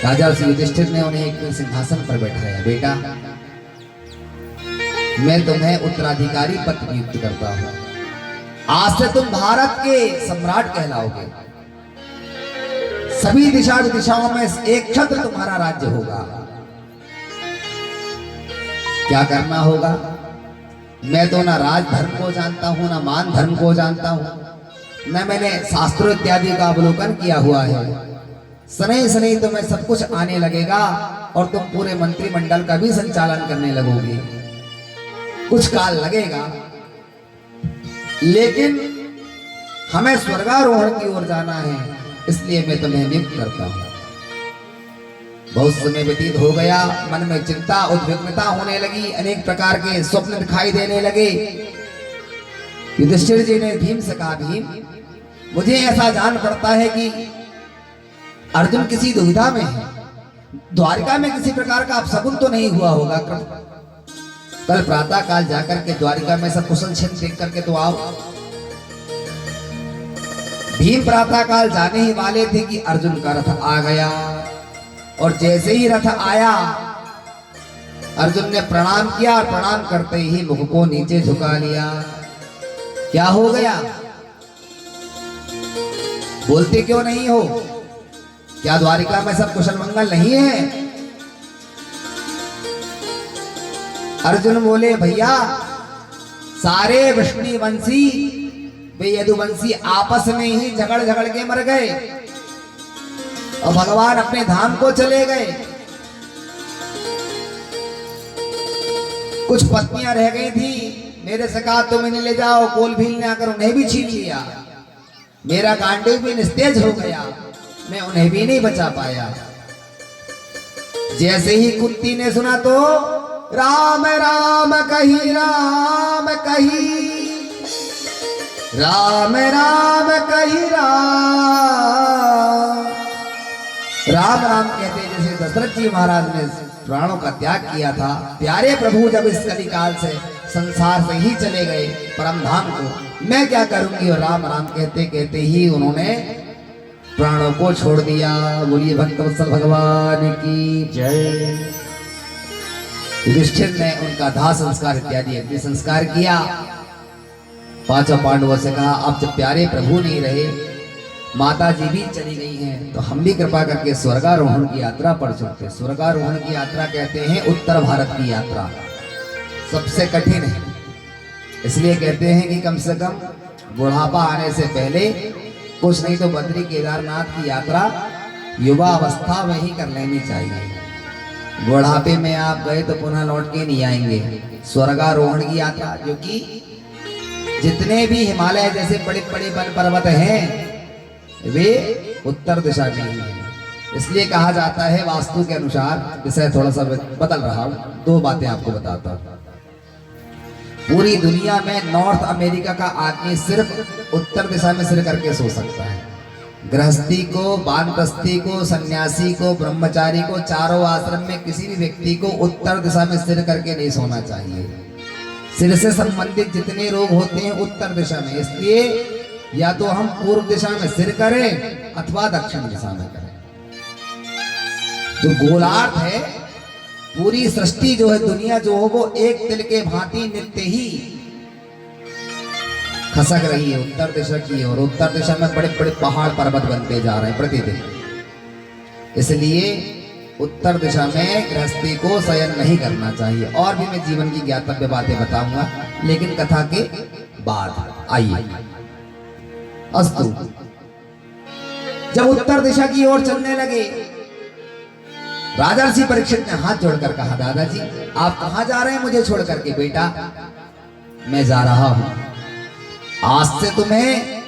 राजा श्री युधिष्ठिर ने उन्हें एक सिंहासन पर बैठाया। बेटा, मैं तुम्हें उत्तराधिकारी पद नियुक्त करता हूं, आज से तुम भारत के सम्राट कहलाओगे। सभी दिशाओं में एक छत्र तुम्हारा राज्य होगा। क्या करना होगा? मैं तो ना राजधर्म को जानता हूं, ना मान धर्म को जानता हूं, न मैंने शास्त्रों इत्यादि का अवलोकन किया हुआ है। सनई सनई तो मैं सब कुछ आने लगेगा और तुम पूरे मंत्रिमंडल का भी संचालन करने लगोगे। कुछ काल लगेगा, लेकिन हमें स्वर्गारोहण की ओर जाना है, इसलिए मैं तुम्हें नियुक्त करता हूं। बहुत समय व्यतीत हो गया, मन में चिंता उद्विग्नता होने लगी, अनेक प्रकार के स्वप्न दिखाई देने लगे। युधिष्ठिर जी ने भीम से कहा, भीम, मुझे ऐसा जान पड़ता है कि अर्जुन किसी दुविधा में है। द्वारिका में किसी प्रकार का अपशकुन तो नहीं हुआ होगा? कल प्रातः काल जाकर के द्वारिका में सब कुशल क्षेम देख करके तो आओ। भीम प्रातः काल जाने ही वाले थे कि अर्जुन का रथ आ गया, और जैसे ही रथ आया, अर्जुन ने प्रणाम किया और प्रणाम करते ही मुख को नीचे झुका लिया। क्या हो गया? बोलते क्यों नहीं हो? क्या द्वारिका में सब कुशल मंगल नहीं है? अर्जुन बोले, भैया, सारे विष्णुवंशी वे यदुवंशी आपस में ही झगड़ के मर गए और भगवान अपने धाम को चले गए। कुछ पत्नियां रह गई थी, मेरे से कहा तुम इन्हें ले जाओ, कोल भील ने आकर उन्हें भी छीन लिया। मेरा गांडीव भी निस्तेज हो गया, मैं उन्हें भी नहीं बचा पाया। जैसे ही कुंती ने सुना तो राम राम कही, राम कही, राम राम कही, राम राम कहते जैसे दशरथ जी महाराज ने प्राणों का त्याग किया था। प्यारे प्रभु जब इस कलिकाल से संसार से ही चले गए परम धाम को, मैं क्या करूंगी? और राम राम कहते कहते ही उन्होंने प्राणों को छोड़ दिया। बोलिए भक्तवत्सल भगवान की जय। युधिष्ठिर ने उनका दाह संस्कार इत्यादि अग्नि संस्कार किया। पांचों पांडवों से कहा, अब जब प्यारे प्रभु नहीं रहे, माता जी भी चली गई हैं, तो हम भी कृपा करके स्वर्गारोहण की यात्रा पर चलते। स्वर्गारोहण की यात्रा कहते हैं उत्तर भारत की यात्रा, सबसे कठिन है। इसलिए कहते हैं कि कम से कम बुढ़ापा आने से पहले कुछ नहीं तो बद्री केदारनाथ की यात्रा युवा अवस्था में ही कर लेनी चाहिए। बुढ़ापे में आप गए तो पुनः लौट के नहीं आएंगे। स्वर्गारोहण की यात्रा, जो कि जितने भी हिमालय जैसे बड़े बड़े वन पर्वत हैं वे उत्तर दिशा में हैं। इसलिए कहा जाता है, वास्तु के अनुसार, विषय थोड़ा सा बदल रहा हूं, दो बातें आपको बताता हूं। पूरी दुनिया में नॉर्थ अमेरिका का आदमी सिर्फ उत्तर दिशा में सिर करके सो सकता है। गृहस्थी को, वानप्रस्थी को, सन्यासी को, ब्रह्मचारी को, चारों आश्रम में किसी भी व्यक्ति को उत्तर दिशा में सिर करके नहीं सोना चाहिए। सिर से संबंधित जितने रोग होते हैं उत्तर दिशा में, इसलिए या तो हम पूर्व दिशा में सिर करें अथवा दक्षिण दिशा में करें। जो गोलार्ध है, पूरी सृष्टि जो है, दुनिया जो हो, वो एक तिल के भांति नित्य ही खसक रही है उत्तर दिशा की ओर। उत्तर दिशा में बड़े बड़े पहाड़ पर्वत बनते जा रहे हैं प्रतिदिन। इसलिए उत्तर दिशा में गृहस्थी को शयन नहीं करना चाहिए। और भी मैं जीवन की ज्ञातव्य बातें बताऊंगा, लेकिन कथा के बाद आइए। अस्तु। जब उत्तर दिशा की ओर चलने लगे, राजर्षि परीक्षित ने हाथ जोड़कर कहा, दादाजी आप कहां जा रहे हैं मुझे छोड़ करके? बेटा मैं जा रहा हूं, आज से तुम्हें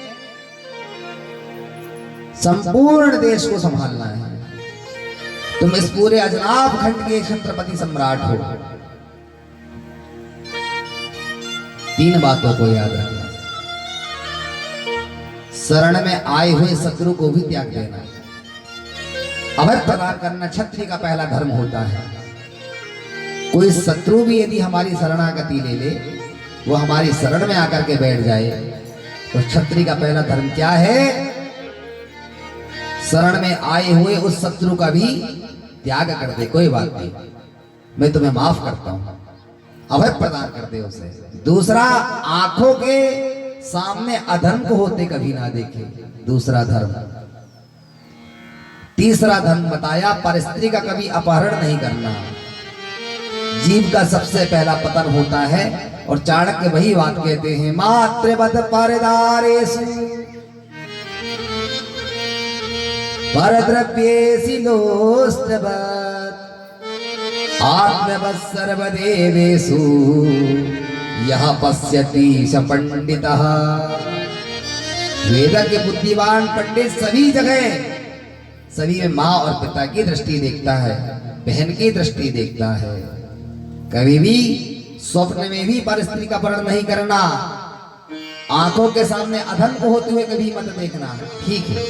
संपूर्ण देश को संभालना है। तुम इस पूरे अजनाब खंड के छत्रपति सम्राट हो। 3 बातों को याद रखना। शरण में आए हुए शत्रु को भी त्याग देना, अभय प्रदान करना क्षत्रिय का पहला धर्म होता है। कोई शत्रु भी यदि हमारी शरणागति ले ले, वो हमारी शरण में आकर के बैठ जाए, तो क्षत्रिय का पहला धर्म क्या है? शरण में आए हुए उस शत्रु का भी त्याग कर दे। कोई बात नहीं, मैं तुम्हें माफ करता हूं, अभय प्रदान कर दे उसे। दूसरा, आंखों के सामने अधर्म को होते कभी ना देखे, दूसरा धर्म। तीसरा धर्म बताया, परस्त्री का कभी अपहरण नहीं करना। जीव का सबसे पहला पतन होता है, और चाणक्य वही बात कहते हैं, मातृवत परदारेषु परद्रव्येषु लोष्टवत् आत्मवत् सर्वदेवेषु यह पश्यति स पंडितः। वेद के बुद्धिमान पंडित सभी जगह, सभी में माँ और पिता की दृष्टि देखता है, बहन की दृष्टि देखता है। कभी भी स्वप्न में भी परस्त्री का अपहरण नहीं करना, आंखों के सामने अधर्म को होते हुए कभी मत देखना। ठीक है,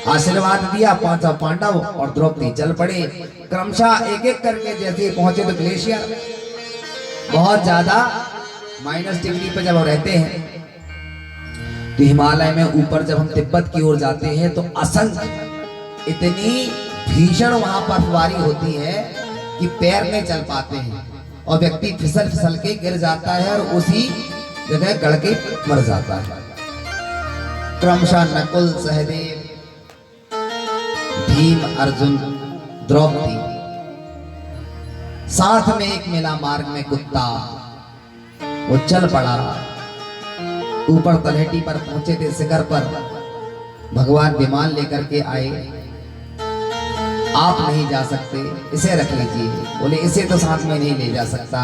आशीर्वाद दिया। 5 पांडव और द्रौपदी चल पड़े, क्रमशः एक एक करके। जैसे पहुंचे तो ग्लेशियर बहुत ज्यादा -डिग्री पर जब रहते हैं, तो हिमालय में ऊपर जब हम तिब्बत की ओर जाते हैं, तो असंख्य इतनी भीषण वहां पर बर्फबारी होती है कि पैर नहीं चल पाते हैं, और व्यक्ति फिसल फिसल के गिर जाता है और उसी जगह गड़ के मर जाता है। क्रमशः नकुल, सहदेव, भीम, अर्जुन, द्रौपदी, साथ में एक मिला मार्ग में कुत्ता, वो चल पड़ा। ऊपर तलहटी पर पहुंचे थे, शिखर पर भगवान विमान लेकर के आए। आप नहीं जा सकते, इसे रख लीजिए। बोले इसे तो साथ में नहीं ले जा सकता।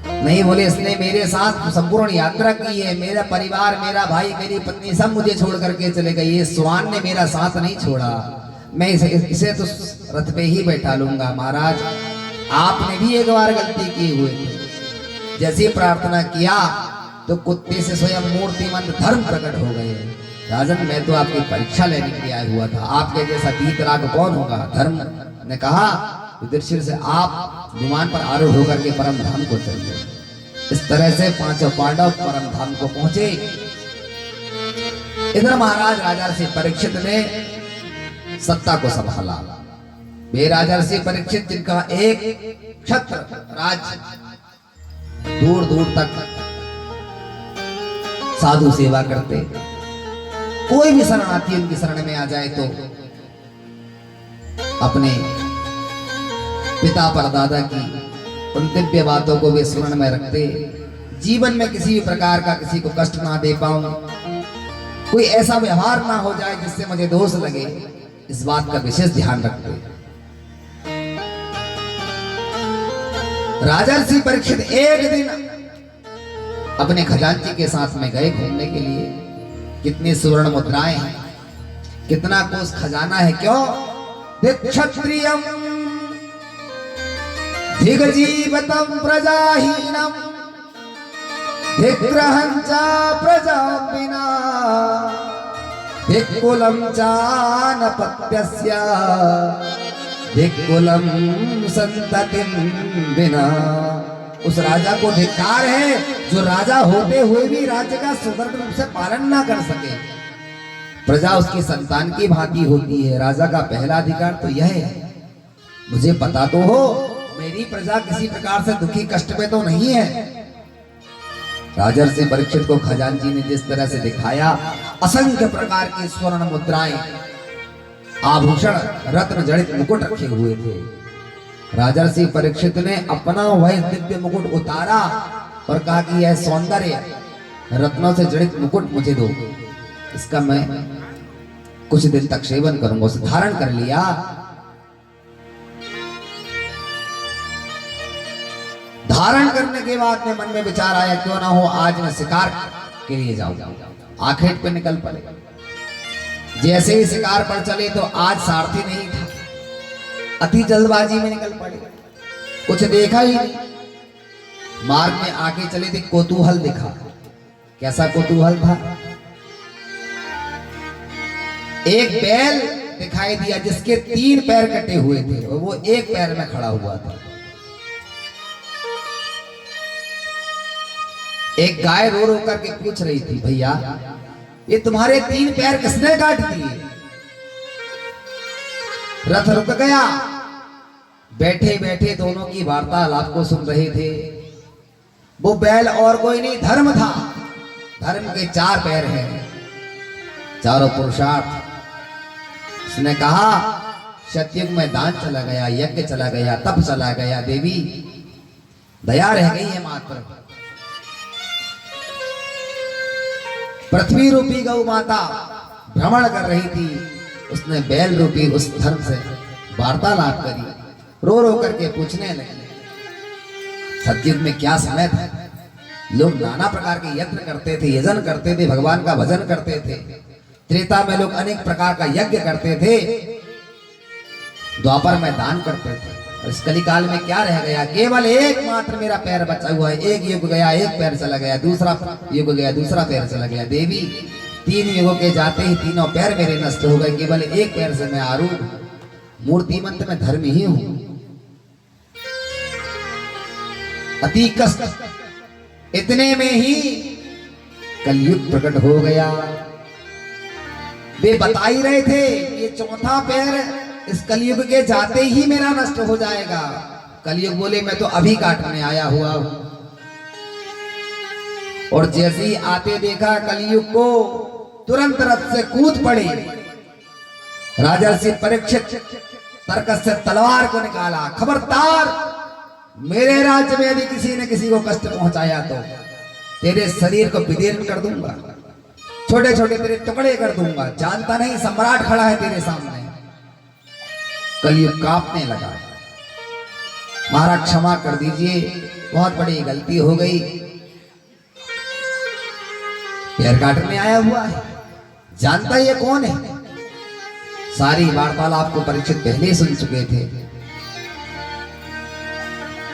नहीं, बोले इसने मेरे साथ संपूर्ण यात्रा की है, मेरा परिवार, मेरा भाई, मेरी पत्नी सब मुझे छोड़ करके चले गए, ये स्वान ने मेरा साथ नहीं छोड़ा, मैं इसे तो रथ पे ही बैठा लूंगा। महाराज आपने भी एक बार गलती की हुई थी, जैसे प्रार्थना किया तो कुत्ते से स्वयं मूर्तिमंत धर्म प्रकट हो गए। राजन मैं तो आपकी परीक्षा लेने के लिए आया हुआ था, आपके जैसा वीतराग कौन होगा? धर्म ने कहा युधिष्ठिर से, आप विमान पर आरूढ़ होकर के परम धाम को चलिए। इस तरह से 5 पांडव परम धाम को पहुंचे। इधर महाराज राजर्षि परीक्षित ने सत्ता को संभाला। वे राजर्षि परीक्षित, जिनका एक क्षत्र राज्य दूर दूर तक साधु सेवा करते, कोई भी शरणार्थी उनकी शरण में आ जाए तो अपने पिता पर दादा की उन दिव्य बातों को वे स्मरण में रखते, जीवन में किसी भी प्रकार का किसी को कष्ट ना दे पाऊं, कोई ऐसा व्यवहार ना हो जाए जिससे मुझे दोष लगे, इस बात का विशेष ध्यान रखते। राजर्षि परीक्षित एक दिन अपने खजांची के साथ में गए घूमने के लिए। कितनी सुवर्ण मुद्राएं हैं, कितना कोष खजाना है। क्यों? क्षत्रियम धिगजीवतम प्रजाहीनम धिग्रहं च प्रजा विना धिक्कुलम चानपत्यस्य धिक्कुलम संततिम विना। उस राजा को धिक्कार है जो राजा होते हुए भी राज्य का स्वतंत्र रूप से पालन ना कर सके। प्रजा उसकी संतान की भांति होती है। राजा का पहला अधिकार तो यह है, मुझे पता तो हो मेरी प्रजा किसी प्रकार से दुखी कष्ट में तो नहीं है। राजर्षि परीक्षित को खजांची ने जिस तरह से दिखाया, असंख्य प्रकार की स्वर्ण मुद्राएं, आभूषण, रत्न जड़ित मुकुट रखे हुए थे। राजर्षि परीक्षित ने अपना वह दिव्य मुकुट उतारा और कहा कि यह सौंदर्य रत्नों से जड़ित मुकुट मुझे दो, इसका मैं कुछ दिन तक सेवन करूंगा। उसे धारण कर लिया। धारण करने के बाद में मन में विचार आया, क्यों ना हो आज मैं शिकार के लिए जाऊं। आखेट पे निकल पड़े। जैसे ही शिकार पर चले तो आज सारथी नहीं था, अति जल्दबाजी में निकल पड़े, कुछ देखा ही नहीं। मार्ग में आगे चले थे, कौतूहल दिखा। कैसा कौतूहल था? एक बैल दिखाई दिया जिसके 3 पैर कटे हुए थे और वो एक पैर में खड़ा हुआ था। एक गाय रो रो करके पूछ रही थी, भैया ये तुम्हारे 3 पैर किसने काट दिए? रथ रुक गया। बैठे बैठे दोनों की वार्तालाप को सुन रहे थे। वो बैल और कोई नहीं, धर्म था। धर्म के 4 पैर हैं, चारों पुरुषार्थ। उसने कहा, सतयुग में दान चला गया, यज्ञ चला गया, तप चला गया, देवी दया रह गई है मात्र। पृथ्वी रूपी गौ माता भ्रमण कर रही थी, उसने बैल रूपी उस धर्म से वार्तालाप करी। रो रो करके पूछने लगी, सतयुग में क्या समय था? लोग नाना प्रकार के यज्ञ करते थे, यजन करते थे, भगवान का भजन करते थे। त्रेता में लोग अनेक प्रकार का यज्ञ करते थे, द्वापर में दान करते थे। और इस कलिकाल में क्या रह गया? केवल एकमात्र मेरा पैर बचा हुआ है। एक युग गया, एक पैर चला गया, दूसरा युग गया, दूसरा पैर चला गया। देवी 3 युगों के जाते ही तीनों पैर मेरे नष्ट हो गए। केवल एक पैर से मैं आरूढ़ मूर्तिमंत में धर्म ही हूं। अति कष्ट। इतने में ही कलयुग प्रकट हो गया। वे बता ही रहे थे ये 4था पैर इस कलयुग के जाते ही मेरा नष्ट हो जाएगा। कलयुग बोले, मैं तो अभी काटने आया हुआ हूं। और जैसे ही आते देखा कलयुग को, तुरंत रथ से कूद पड़े। राजर्षि परीक्षित तर्क से तलवार को निकाला, खबरदार मेरे राज्य में यदि किसी ने किसी को कष्ट पहुंचाया तो तेरे शरीर को विदीर्ण कर दूंगा, छोटे छोटे तेरे टुकड़े कर दूंगा। जानता नहीं सम्राट खड़ा है तेरे सामने। कलयुग कांपने लगा। महाराज क्षमा कर दीजिए, बहुत बड़ी गलती हो गई। पैर काटने आया हुआ है, जानता ये कौन है? सारी वार्तालाप को परीक्षित पहले ही सुन चुके थे।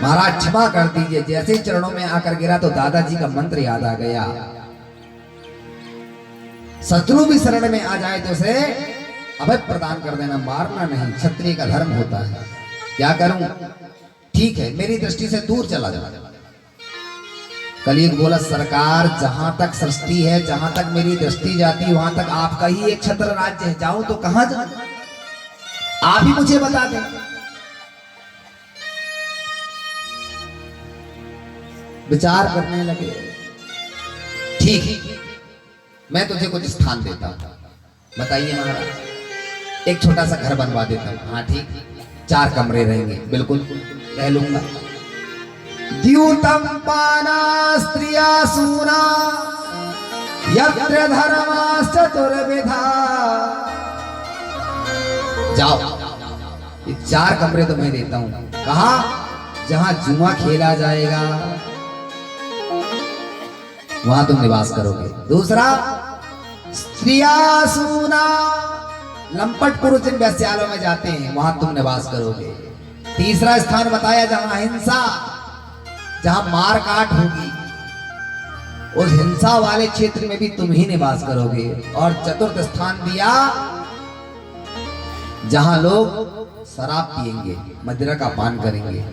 महाराज क्षमा कर दीजिए। जैसे ही चरणों में आकर गिरा तो दादाजी का मंत्र याद आ गया, शत्रु भी शरण में आ जाए तो उसे अभय प्रदान कर देना, मारना नहीं, क्षत्रिय का धर्म होता है। क्या करूं? ठीक है, मेरी दृष्टि से दूर चला जा। कलयुग बोला, सरकार जहां तक सृष्टि है, जहां तक मेरी दृष्टि जाती वहां तक आपका ही एक छत्र राज्य है। जाऊं तो कहां जाऊं? आप ही मुझे बता दें। विचार करने लगे, ठीक है मैं तुझे कुछ स्थान देता हूं। बताइए महाराज। एक छोटा सा घर बनवा देता हूं। हाँ ठीक, 4 कमरे रहेंगे, बिल्कुल कह लूंगा। द्यूतम पाना स्त्रिया सूना यत्र धर्माश्च चतुर्विधा। जाओ, ये 4 कमरे तो मैं देता हूं। कहा? जहां जुआ खेला जाएगा वहां तुम निवास करोगे। दूसरा, स्त्रिया सूना, लंपट पुरुष जिन वैश्यालयों में जाते हैं वहां तुम निवास करोगे। तीसरा स्थान बताया जहां हिंसा, जहां मार काट होगी, उस हिंसा वाले क्षेत्र में भी तुम ही निवास करोगे। और चतुर्थ स्थान दिया जहां लोग शराब पिएंगे, मदिरा का पान करेंगे।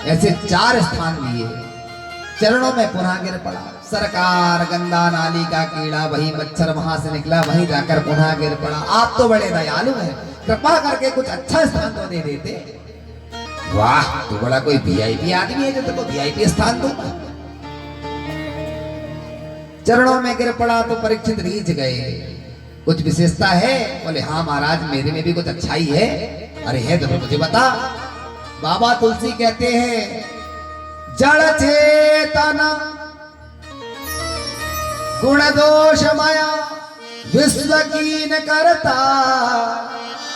ऐसे 4 स्थान दिए। चरणों में पुनः गिर पड़ा। सरकार, गंदा नाली का कीड़ा, वही मच्छर वहां से निकला, वहीं जाकर पुनः गिर पड़ा। आप तो बड़े दयालु हैं, कृपा करके कुछ अच्छा स्थान तो दे देते। वाह, तू बड़ा कोई वीआईपी आदमी है जो तुमको वीआईपी स्थान दूंगा। चरणों में गिर पड़ा तो परीक्षित रीझ गए। कुछ विशेषता है? बोले हाँ महाराज, मेरे में भी कुछ अच्छाई है। अरे है तो मुझे बता। बाबा तुलसी कहते हैं, जड़ चेतन गुण दोष माया विश्व की न करता।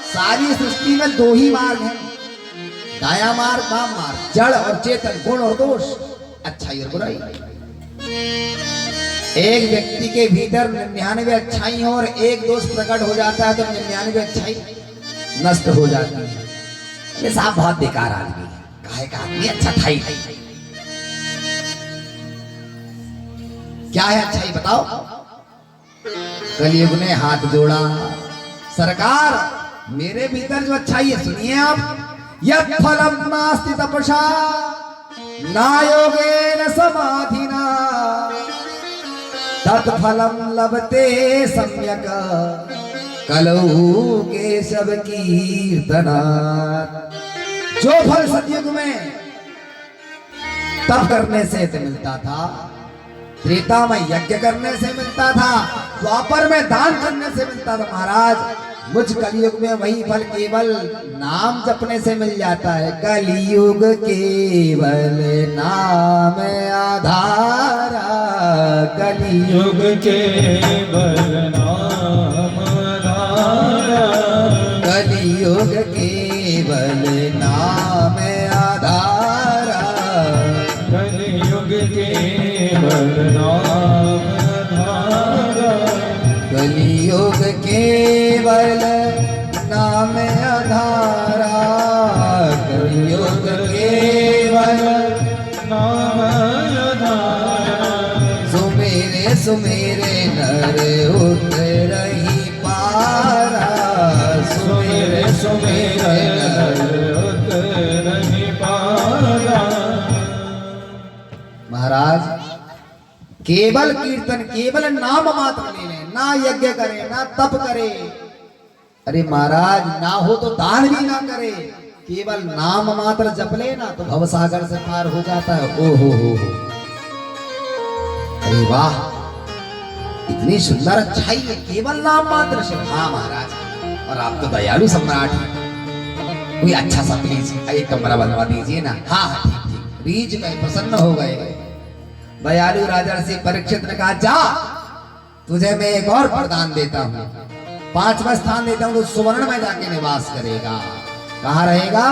सारी सृष्टि में दो ही मार्ग हैं, दाया मार्ग वाम मार्ग, जड़ और चेतन, गुण और दोष, अच्छाई और बुराई। एक व्यक्ति के भीतर 99 अच्छाई हो और एक दोष प्रकट हो जाता है तो 99 अच्छाई नष्ट हो जाती है। ये साहब बहुत बेकार आदमी है, काहे का आदमी अच्छा था ही नहीं। क्या है अच्छाई बताओ? कलयुग ने हाथ जोड़ा, सरकार मेरे भीतर जो अच्छाई है सुनिए आप। यत् फलम नास्ति तपसा ना योगेन समाधिना तत्फलम लभते सम्यक कलौ केशव कीर्तना। जो फल सतयुग में तप करने से मिलता था, त्रेता में यज्ञ करने से मिलता था, द्वापर में दान करने से मिलता था, महाराज मुझ कलयुग में वही फल केवल नाम जपने से मिल जाता है। कलयुग केवल नाम आधारा, कलयुग केवल नाम आधारा, कलयुग केवल नाम आधारा, कलयुग केवल नाम आधारा, कलयुग केवल नाम आधारा, कलयुग केवल नाम आधारा। सुमेरे सुमेरे नर उतरहि पारा, सुमेरे सुमेरे नर उतरहि पारा। महाराज केवल कीर्तन, केवल नाम मात्र ले लें, ना यज्ञ करे ना तप करे। अरे महाराज ना हो तो दान भी ना करे, केवल नाम मात्र जप ले ना तो भवसागर से पार हो जाता है। ओ हो। अरे वाह, इतनी सुंदर अच्छाई है केवल नाम मात्र से। हाँ महाराज, और आप तो दयालु सम्राट हैं, कोई अच्छा सा प्लीज एक कमरा बनवा दीजिए ना। हाँ ठीक, रीझ गए, प्रसन्न हो गए। दयालु राजा से परीक्षित ने कहा, जा तुझे मैं एक और वरदान देता हूं, 5वां स्थान देता हूं, तो सुवर्ण में जाके निवास करेगा। कहाँ रहेगा?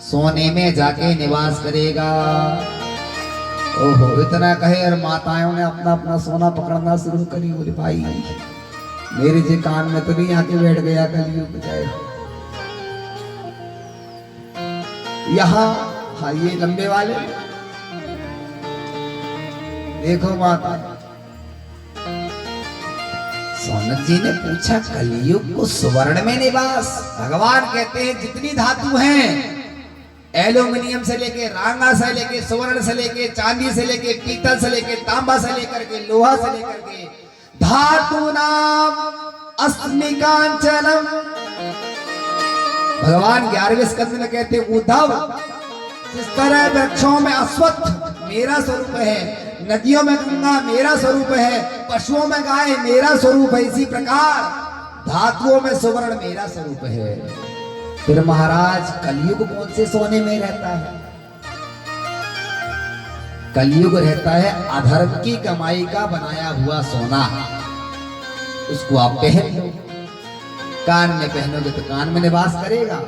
सोने में जाके निवास करेगा। ओहो, इतना कहे और माताओं ने अपना अपना सोना पकड़ना शुरू करी। बोले भाई मेरे जे कान में तो नहीं आके बैठ गया कलयुग जाए यहाँ। हाँ ये लंबे वाले देखो माता। सोनक जी ने पूछा कलयुग को सुवर्ण में निवास। भगवान कहते हैं जितनी धातु हैं, एल्यूमिनियम से लेके, रांगा से लेके, सुवर्ण से लेके, चांदी से लेके, पीतल से लेके, तांबा से लेकर के, लोहा से लेकर के, धातु नाम अस्मिकांचलम। भगवान 11वें स्कंद में कहते हैं उद्धव, जिस तरह वृक्षों में अश्वत्थ मेरा स्वरूप है, नदियों में गंगा मेरा स्वरूप है, पशुओं में गाय मेरा स्वरूप है, इसी प्रकार धातुओं में सुवर्ण मेरा स्वरूप है। फिर महाराज कलयुग कौन से सोने में रहता है? कलयुग रहता है अधर्म की कमाई का बनाया हुआ सोना। उसको आप पहन लो, कान में पहनोगे तो कान में निवास करेगा,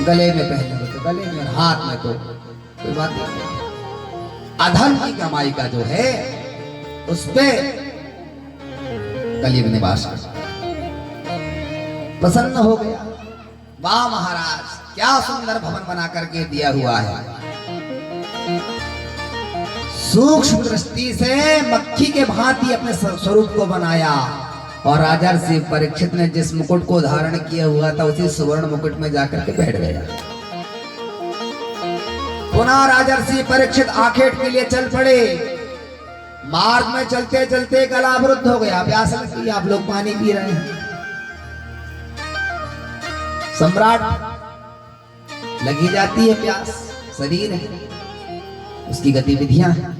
गले में पहनोगे तो गले में, और हाथ में तो कोई बात नहीं। अधर्म की कमाई का जो है उस पे कलयुग निवास कर। प्रसन्न हो गया, वाह महाराज क्या सुंदर भवन बना करके दिया हुआ है। सूक्ष्म दृष्टि से मक्खी के भांति अपने स्वरूप को बनाया। और राजा ऋषि परीक्षित ने जिस मुकुट को धारण किया हुआ था उसी सुवर्ण मुकुट में जाकर के बैठ गया। पुनः राजा ऋषि परीक्षित आखेट के लिए चल पड़े। मार्ग में चलते चलते गला अवरुद्ध हो गया, प्यास लगी, आप लोग पानी पी रहे हैं। सम्राट लगी जाती है प्यास, शरीर है, उसकी गतिविधियां हैं।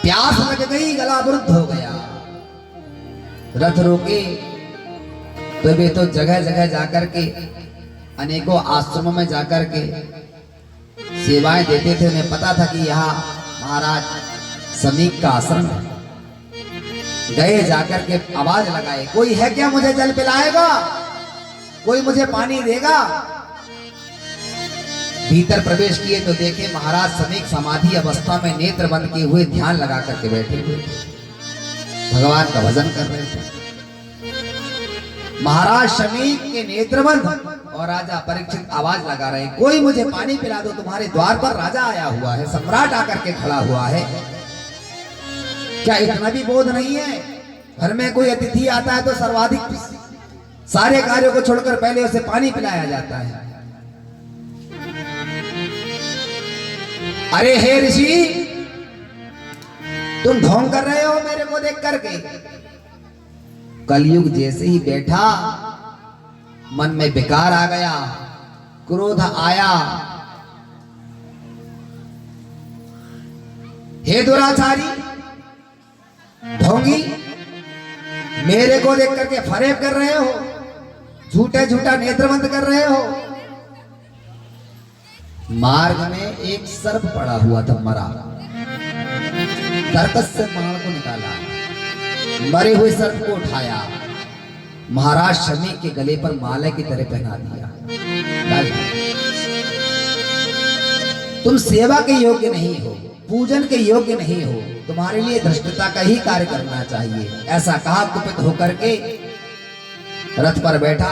प्यास लग गई, गला अवरुद्ध हो गया, रथ रोके तो वे तो जगह जगह जाकर के अनेकों आश्रमों में जाकर के सेवाएं देते थे। उन्हें पता था कि यहाँ महाराज समीक का आश्रम है। गए जाकर के आवाज लगाए, कोई है क्या मुझे जल पिलाएगा, कोई मुझे पानी देगा। भीतर प्रवेश किए तो देखे महाराज समीक समाधि अवस्था में नेत्र बंद किए हुए ध्यान लगा करके बैठे हुए भगवान का भजन कर रहे थे। महाराज समीक के नेत्र बंद और राजा परीक्षित आवाज लगा रहे, कोई मुझे पानी पिला दो, तुम्हारे द्वार पर राजा आया हुआ है, सम्राट आकर के खड़ा हुआ है। क्या इतना भी बोध नहीं है? घर में कोई अतिथि आता है तो सर्वाधिक सारे कार्यों को छोड़कर पहले उसे पानी पिलाया जाता है। अरे हे ऋषि, तुम ढोंग कर रहे हो मेरे को देख करके। कलयुग जैसे ही बैठा मन में विकार आ गया, क्रोध आया। हे दुराचारी, ढोंगी, मेरे को देख करके फरेब कर रहे हो, झूठे झूठा नेत्रबंद कर रहे हो। मार्ग में एक सर्प पड़ा हुआ था मरा, तरकस से बाण को निकाला, मरे हुए सर्प को उठाया, महाराज समीक के गले पर माला की तरह पहना दिया। तुम सेवा के योग्य नहीं हो, पूजन के योग्य नहीं हो, तुम्हारे लिए धृष्टता का ही कार्य करना चाहिए। ऐसा कहा कुपित होकर के रथ पर बैठा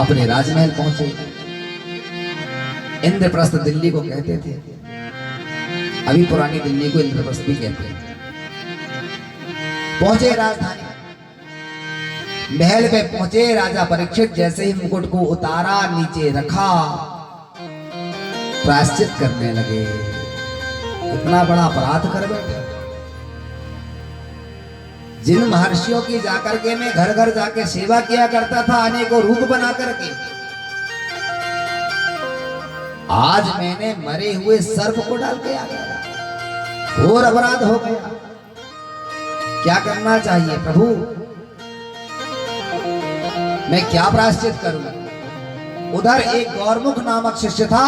अपने राजमहल पहुंचे। इंद्रप्रस्थ दिल्ली को कहते थे, अभी पुरानी दिल्ली को इंद्रप्रस्थ भी कहते हैं। पहुंचे राजधानी, महल पे पहुंचे। राजा परीक्षित जैसे ही मुकुट को उतारा, नीचे रखा, प्रायश्चित करने लगे। इतना बड़ा अपराध कर बैठे। जिन महर्षियों की जाकर के मैं घर घर जाके सेवा किया करता था, अनेकों रूप बना करके, आज मैंने मरे हुए सर्प को डाल के आ गया। घोर अपराध हो गया। क्या करना चाहिए प्रभु? मैं क्या प्रायश्चित करूं? उधर एक गौरमुख नामक शिष्य था,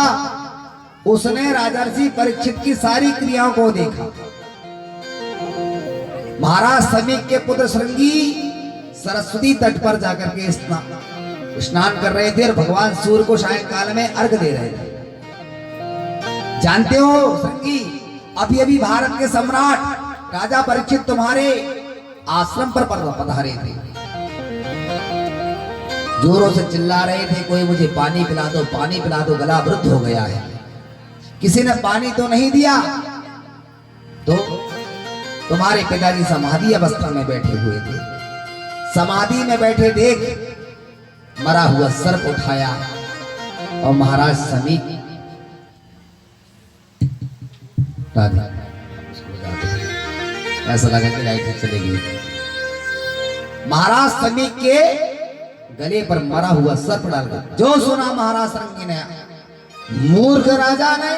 उसने राजर्षि परीक्षित की सारी क्रियाओं को देखा। महाराज समीक के पुत्र श्रृंगी सरस्वती तट पर जाकर के स्नान कर रहे थे और भगवान सूर्य को सायंकाल में अर्घ दे रहे थे। जानते हो श्रृंगी, अभी अभी भारत के सम्राट राजा परीक्षित तुम्हारे आश्रम पर पधारे थे। जोरों से चिल्ला रहे थे, कोई मुझे पानी पिला दो, पानी पिला दो, गला अवरुद्ध हो गया है। किसी ने पानी तो नहीं दिया, तो तुम्हारे पिताजी समाधि अवस्था में बैठे हुए थे। समाधि में बैठे देख मरा हुआ सर्प उठाया और महाराज समीक ऐसा लगा कि लाइट चलेगी। महाराज समीक के गले पर मरा हुआ सर्प डाल गया। जो सुना महाराज श्रृंगी ने, मूर्ख राजा ने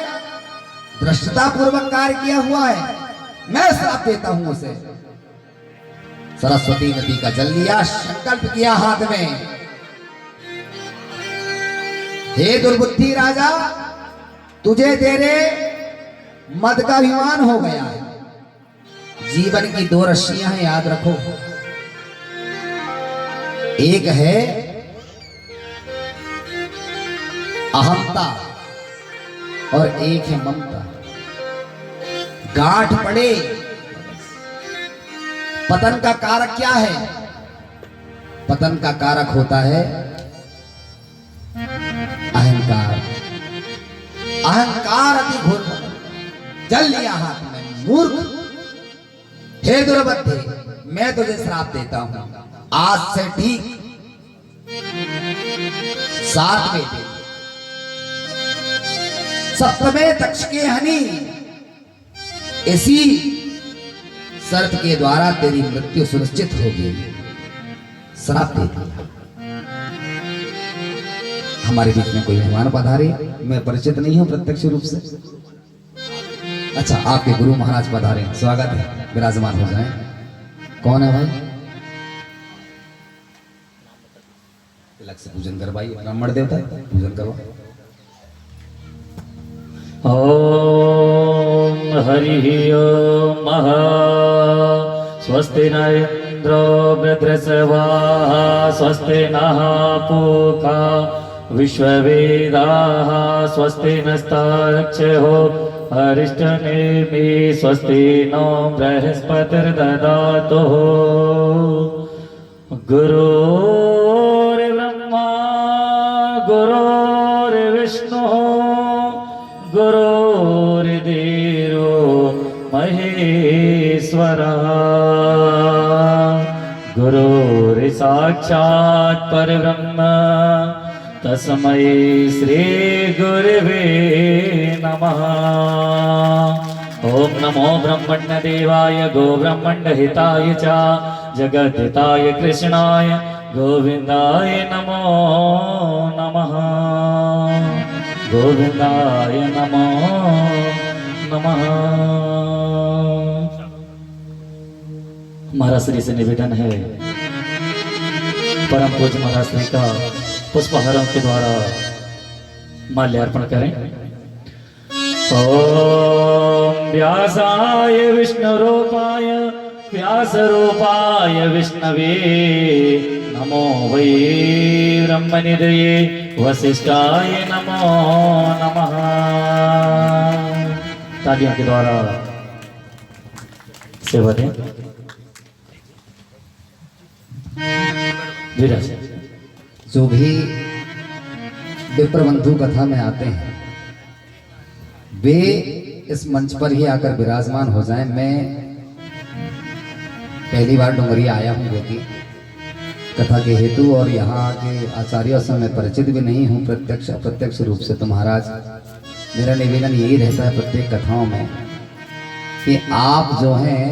धृष्टता पूर्वक कार्य किया हुआ है, मैं श्राप देता हूं उसे। सरस्वती नदी का जल लिया, संकल्प किया हाथ में, हे दुर्बुद्धि राजा, तुझे तेरे मद का अभिमान हो गया है। जीवन की दो रस्सियां हैं, याद रखो। एक है अहंता और एक है ममता। गांठ पड़े, पतन का कारक क्या है? पतन का कारक होता है अहंकार। अहंकार अति घोर जल लिया हाथ में। मूर्ख, हे दुर्बुद्धि, मैं तुझे श्राप देता हूं, आज से ठीक 7वें दिन 7वें तक्ष के हनी इसी सर्प के द्वारा तेरी मृत्यु सुनिश्चित होगी। श्राप दे दिया। हमारे बीच में कोई मेहमान पधारे, मैं परिचित नहीं हूं प्रत्यक्ष रूप से। अच्छा, आपके गुरु महाराज पधारे, स्वागत है, विराजमान हो जाएं। कौन है भाई? तिलक से पूजन करवाइए, ब्राह्मण देवता पूजन करवाइए। ओम हरि हरिः ओम स्वस्ति न इंद्रो वृत्रस्वाः स्वस्ति नः पूषा विश्ववेदाः स्वस्ति नस्तार्क्ष्यो अरिष्टनेमि स्वस्ति नो बृहस्पतिर्दधातु गुरुर्ब्रह्मा गुरुर्विष्णुः गुरुर्देवो महेश्वरः गुरुर्साक्षात् परब्रह्म तस्मै श्री गुरवे नमः। ओम नमो ब्रह्मण्य देवाय गो ब्रह्मण्य हिताय च जगद्धिताय कृष्णाय गोविंदाय नमो नमः गोविंदाय नमो नमः। महाराज श्री से निवेदन है परम पूज्य महाराज श्री का पुष्पहारों के द्वारा माल्यार्पण करें। ओम व्यासाय विष्णुरूपाय व्यासरूपाय विष्णवे नमो वै ब्रह्मनिधये वसिष्ठाय नमो नमः। तालियों के द्वारा सेवा दें। धीरज जो भी विप्रबंधु कथा में आते हैं वे इस मंच पर ही आकर विराजमान हो जाएं। मैं पहली बार डुंगरिया आया हूँ जो कि कथा के हेतु, और यहाँ के आचार्यों से मैं परिचित भी नहीं हूँ प्रत्यक्ष अप्रत्यक्ष रूप से। तो महाराज मेरा निवेदन यही रहता है प्रत्येक कथाओं में कि आप जो हैं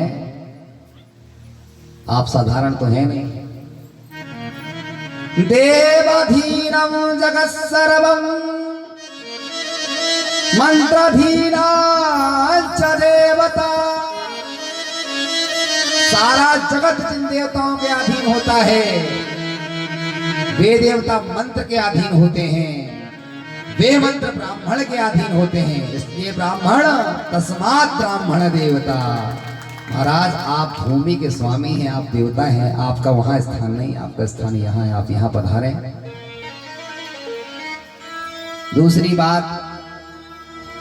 आप साधारण तो हैं नहीं। देवाधीनं जगत् सर्वं मंत्राधीना च देवता। सारा जगत जिन देवताओं के अधीन होता है वे देवता मंत्र के अधीन होते हैं, वे मंत्र ब्राह्मण के अधीन होते हैं। इसलिए ब्राह्मण तस्मात् ब्राह्मण देवता। महाराज आप भूमि के स्वामी हैं, आप देवता हैं, आपका वहां स्थान नहीं, आपका स्थान यहाँ है, आप यहाँ पधारे। दूसरी बात,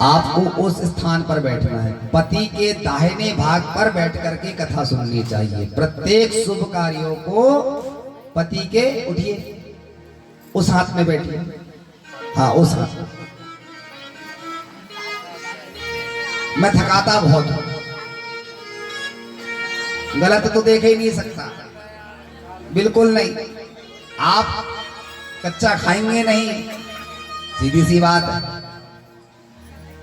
आपको उस स्थान पर बैठना है, पति के दाहिने भाग पर बैठ करके कथा सुननी चाहिए। प्रत्येक शुभ कार्यों को पति के उठिए, उस हाथ में बैठिए, हाँ उस हाथ। मैं थकाता बहुत हूं, गलत तो देख ही नहीं सकता, बिल्कुल नहीं। आप कच्चा खाएंगे नहीं, सीधी सी बात है।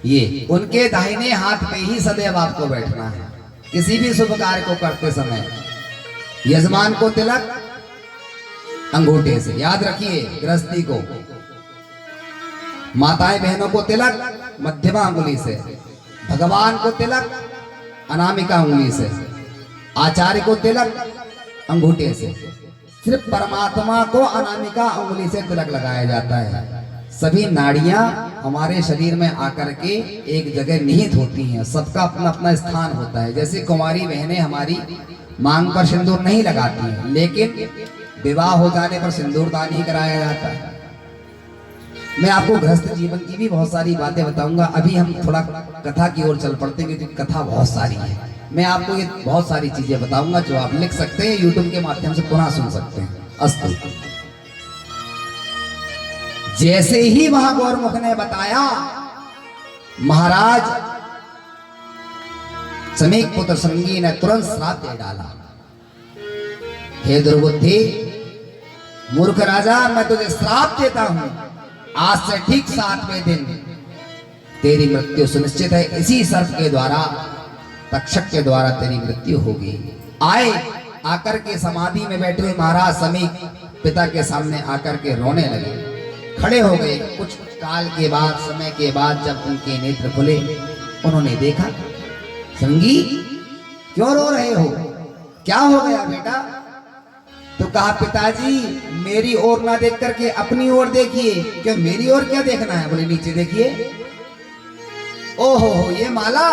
ये उनके दाहिने हाथ पे ही सदैव आपको बैठना है। किसी भी शुभ कार्य को करते समय यजमान को तिलक अंगूठे से, याद रखिए गृहस्थी को, माताएं बहनों को तिलक मध्यमा अंगुली से, भगवान को तिलक अनामिका अंगुली से, आचार्य को तिलक अंगूठे से। सिर्फ परमात्मा को अनामिका अंगुली से तिलक लगाया जाता है। सभी नाड़ियां हमारे शरीर में आकर के एक जगह निहित होती हैं, सबका अपना अपना स्थान होता है। जैसे कुंवारी बहनें हमारी मांग पर सिंदूर नहीं लगाती हैं, लेकिन विवाह हो जाने पर सिंदूर दान ही कराया जाता है। मैं आपको गृहस्थ जीवन की भी बहुत सारी बातें बताऊंगा। अभी हम थोड़ा कथा की ओर चल पड़ते हैं क्योंकि कथा बहुत सारी है। मैं आपको ये बहुत सारी चीजें बताऊंगा जो आप लिख सकते हैं, यूट्यूब के माध्यम से पुनः सुन सकते हैं। अस्तु। जैसे ही वहां गौरमुख ने बताया, महाराज समीक पुत्र संगी ने तुरंत श्राप दे डाला। हे दुर्बुद्धि मूर्ख राजा, मैं तुझे श्राप देता हूं, आज से ठीक 7वें दिन तेरी मृत्यु सुनिश्चित है। इसी सर्प के द्वारा, तक्षक के द्वारा तेरी मृत्यु होगी। आए आकर के समाधि में बैठे हुए महाराज समीक पिता के सामने आकर के रोने लगे, खड़े हो गए। कुछ काल के बाद, समय के बाद जब उनके नेत्र खुले, उन्होंने देखा, संगी क्यों रो रहे हो, क्या हो गया बेटा? तो कहा, पिताजी मेरी ओर ना देख करके अपनी ओर देखिए। क्यों मेरी ओर क्या देखना है? बोले नीचे देखिए। ओहो ये माला,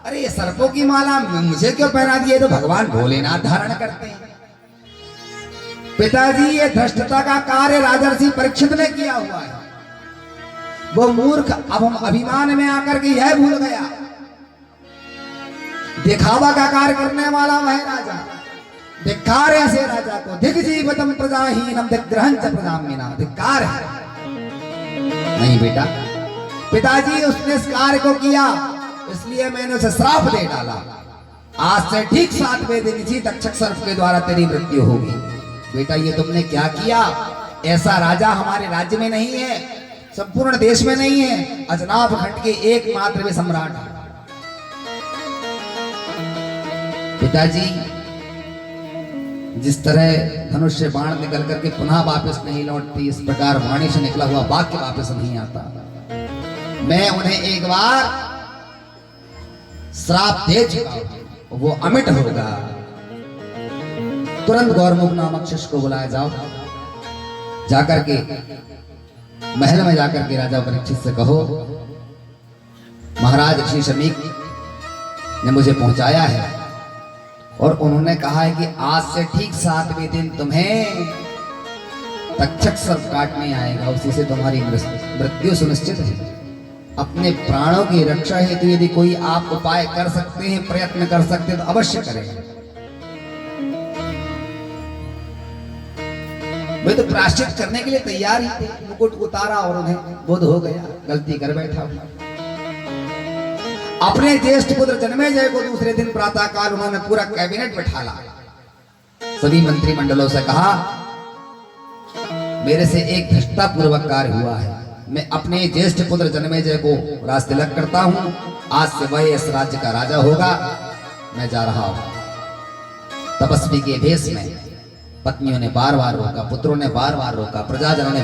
अरे ये सर्पों की माला मुझे क्यों पहना दी? ये तो भगवान भोलेनाथ धारण करते हैं। पिताजी ये धृष्टता का कार्य राजर्षि परीक्षित ने किया हुआ है। वो मूर्ख अब हम अभिमान में आकर के यह भूल गया, दिखावा का कार्य करने वाला वह राजा। धिक्कार है ऐसे राजा को। दिग्जीवतम प्रजाहीनम दिग्ग्रहं च प्रजाम्यना। धिक्कार है। नहीं बेटा, पिताजी उसने इस कार्य को किया, इसलिए मैंने उसे श्राप दे डाला। आज से ठीक 7वें दिन इसी तक्षक सर्प के द्वारा तेरी मृत्यु होगी। बेटा ये तुमने क्या किया? ऐसा राजा हमारे राज्य में नहीं है, संपूर्ण देश में नहीं है, अजनाभ खंड के एकमात्र वे सम्राट हैं। पिताजी जिस तरह धनुष से बाण निकल करके पुनः वापस नहीं लौटती, इस प्रकार वाणी से निकला हुआ वाक्य वापस नहीं आता। मैं उन्हें एक बार श्राप दे चुका हूं, वो अमिट होगा। तुरंत गौरमुख नामक शिष्य को बुलाया जाओ, जाकर के महल में जाकर के राजा परीक्षित से कहो महाराज ऋषि शमीक ने मुझे पहुंचाया है और उन्होंने कहा है कि आज से ठीक 7वें दिन तुम्हें तक्षक सर्प काटने आएगा, उसी से तुम्हारी मृत्यु सुनिश्चित है। अपने प्राणों की रक्षा हेतु यदि कोई आप उपाय कर सकते हैं, प्रयत्न कर सकते हैं तो अवश्य करें। वे तो प्रायश्चित करने के लिए तैयार ही थे। मुकुट उतारा और उन्हें बोध हो गया, गलती कर बैठा। अपने ज्येष्ठ पुत्र जन्मेजय को दूसरे दिन प्रातः काल उन्होंने पूरा कैबिनेट बैठाला, सभी मंत्रिमंडलों से कहा मेरे से एक धृष्टतापूर्वक कार्य हुआ है। मैं अपने ज्येष्ठ पुत्र जन्मेजय को राज तिलक करता हूं, आज से वह इस राज्य का राजा होगा। मैं जा रहा हूं। तपस्वी के भेष में पत्नियों ने बार बार रोका, पुत्रों ने बार बार रोका, प्रजाजनों ने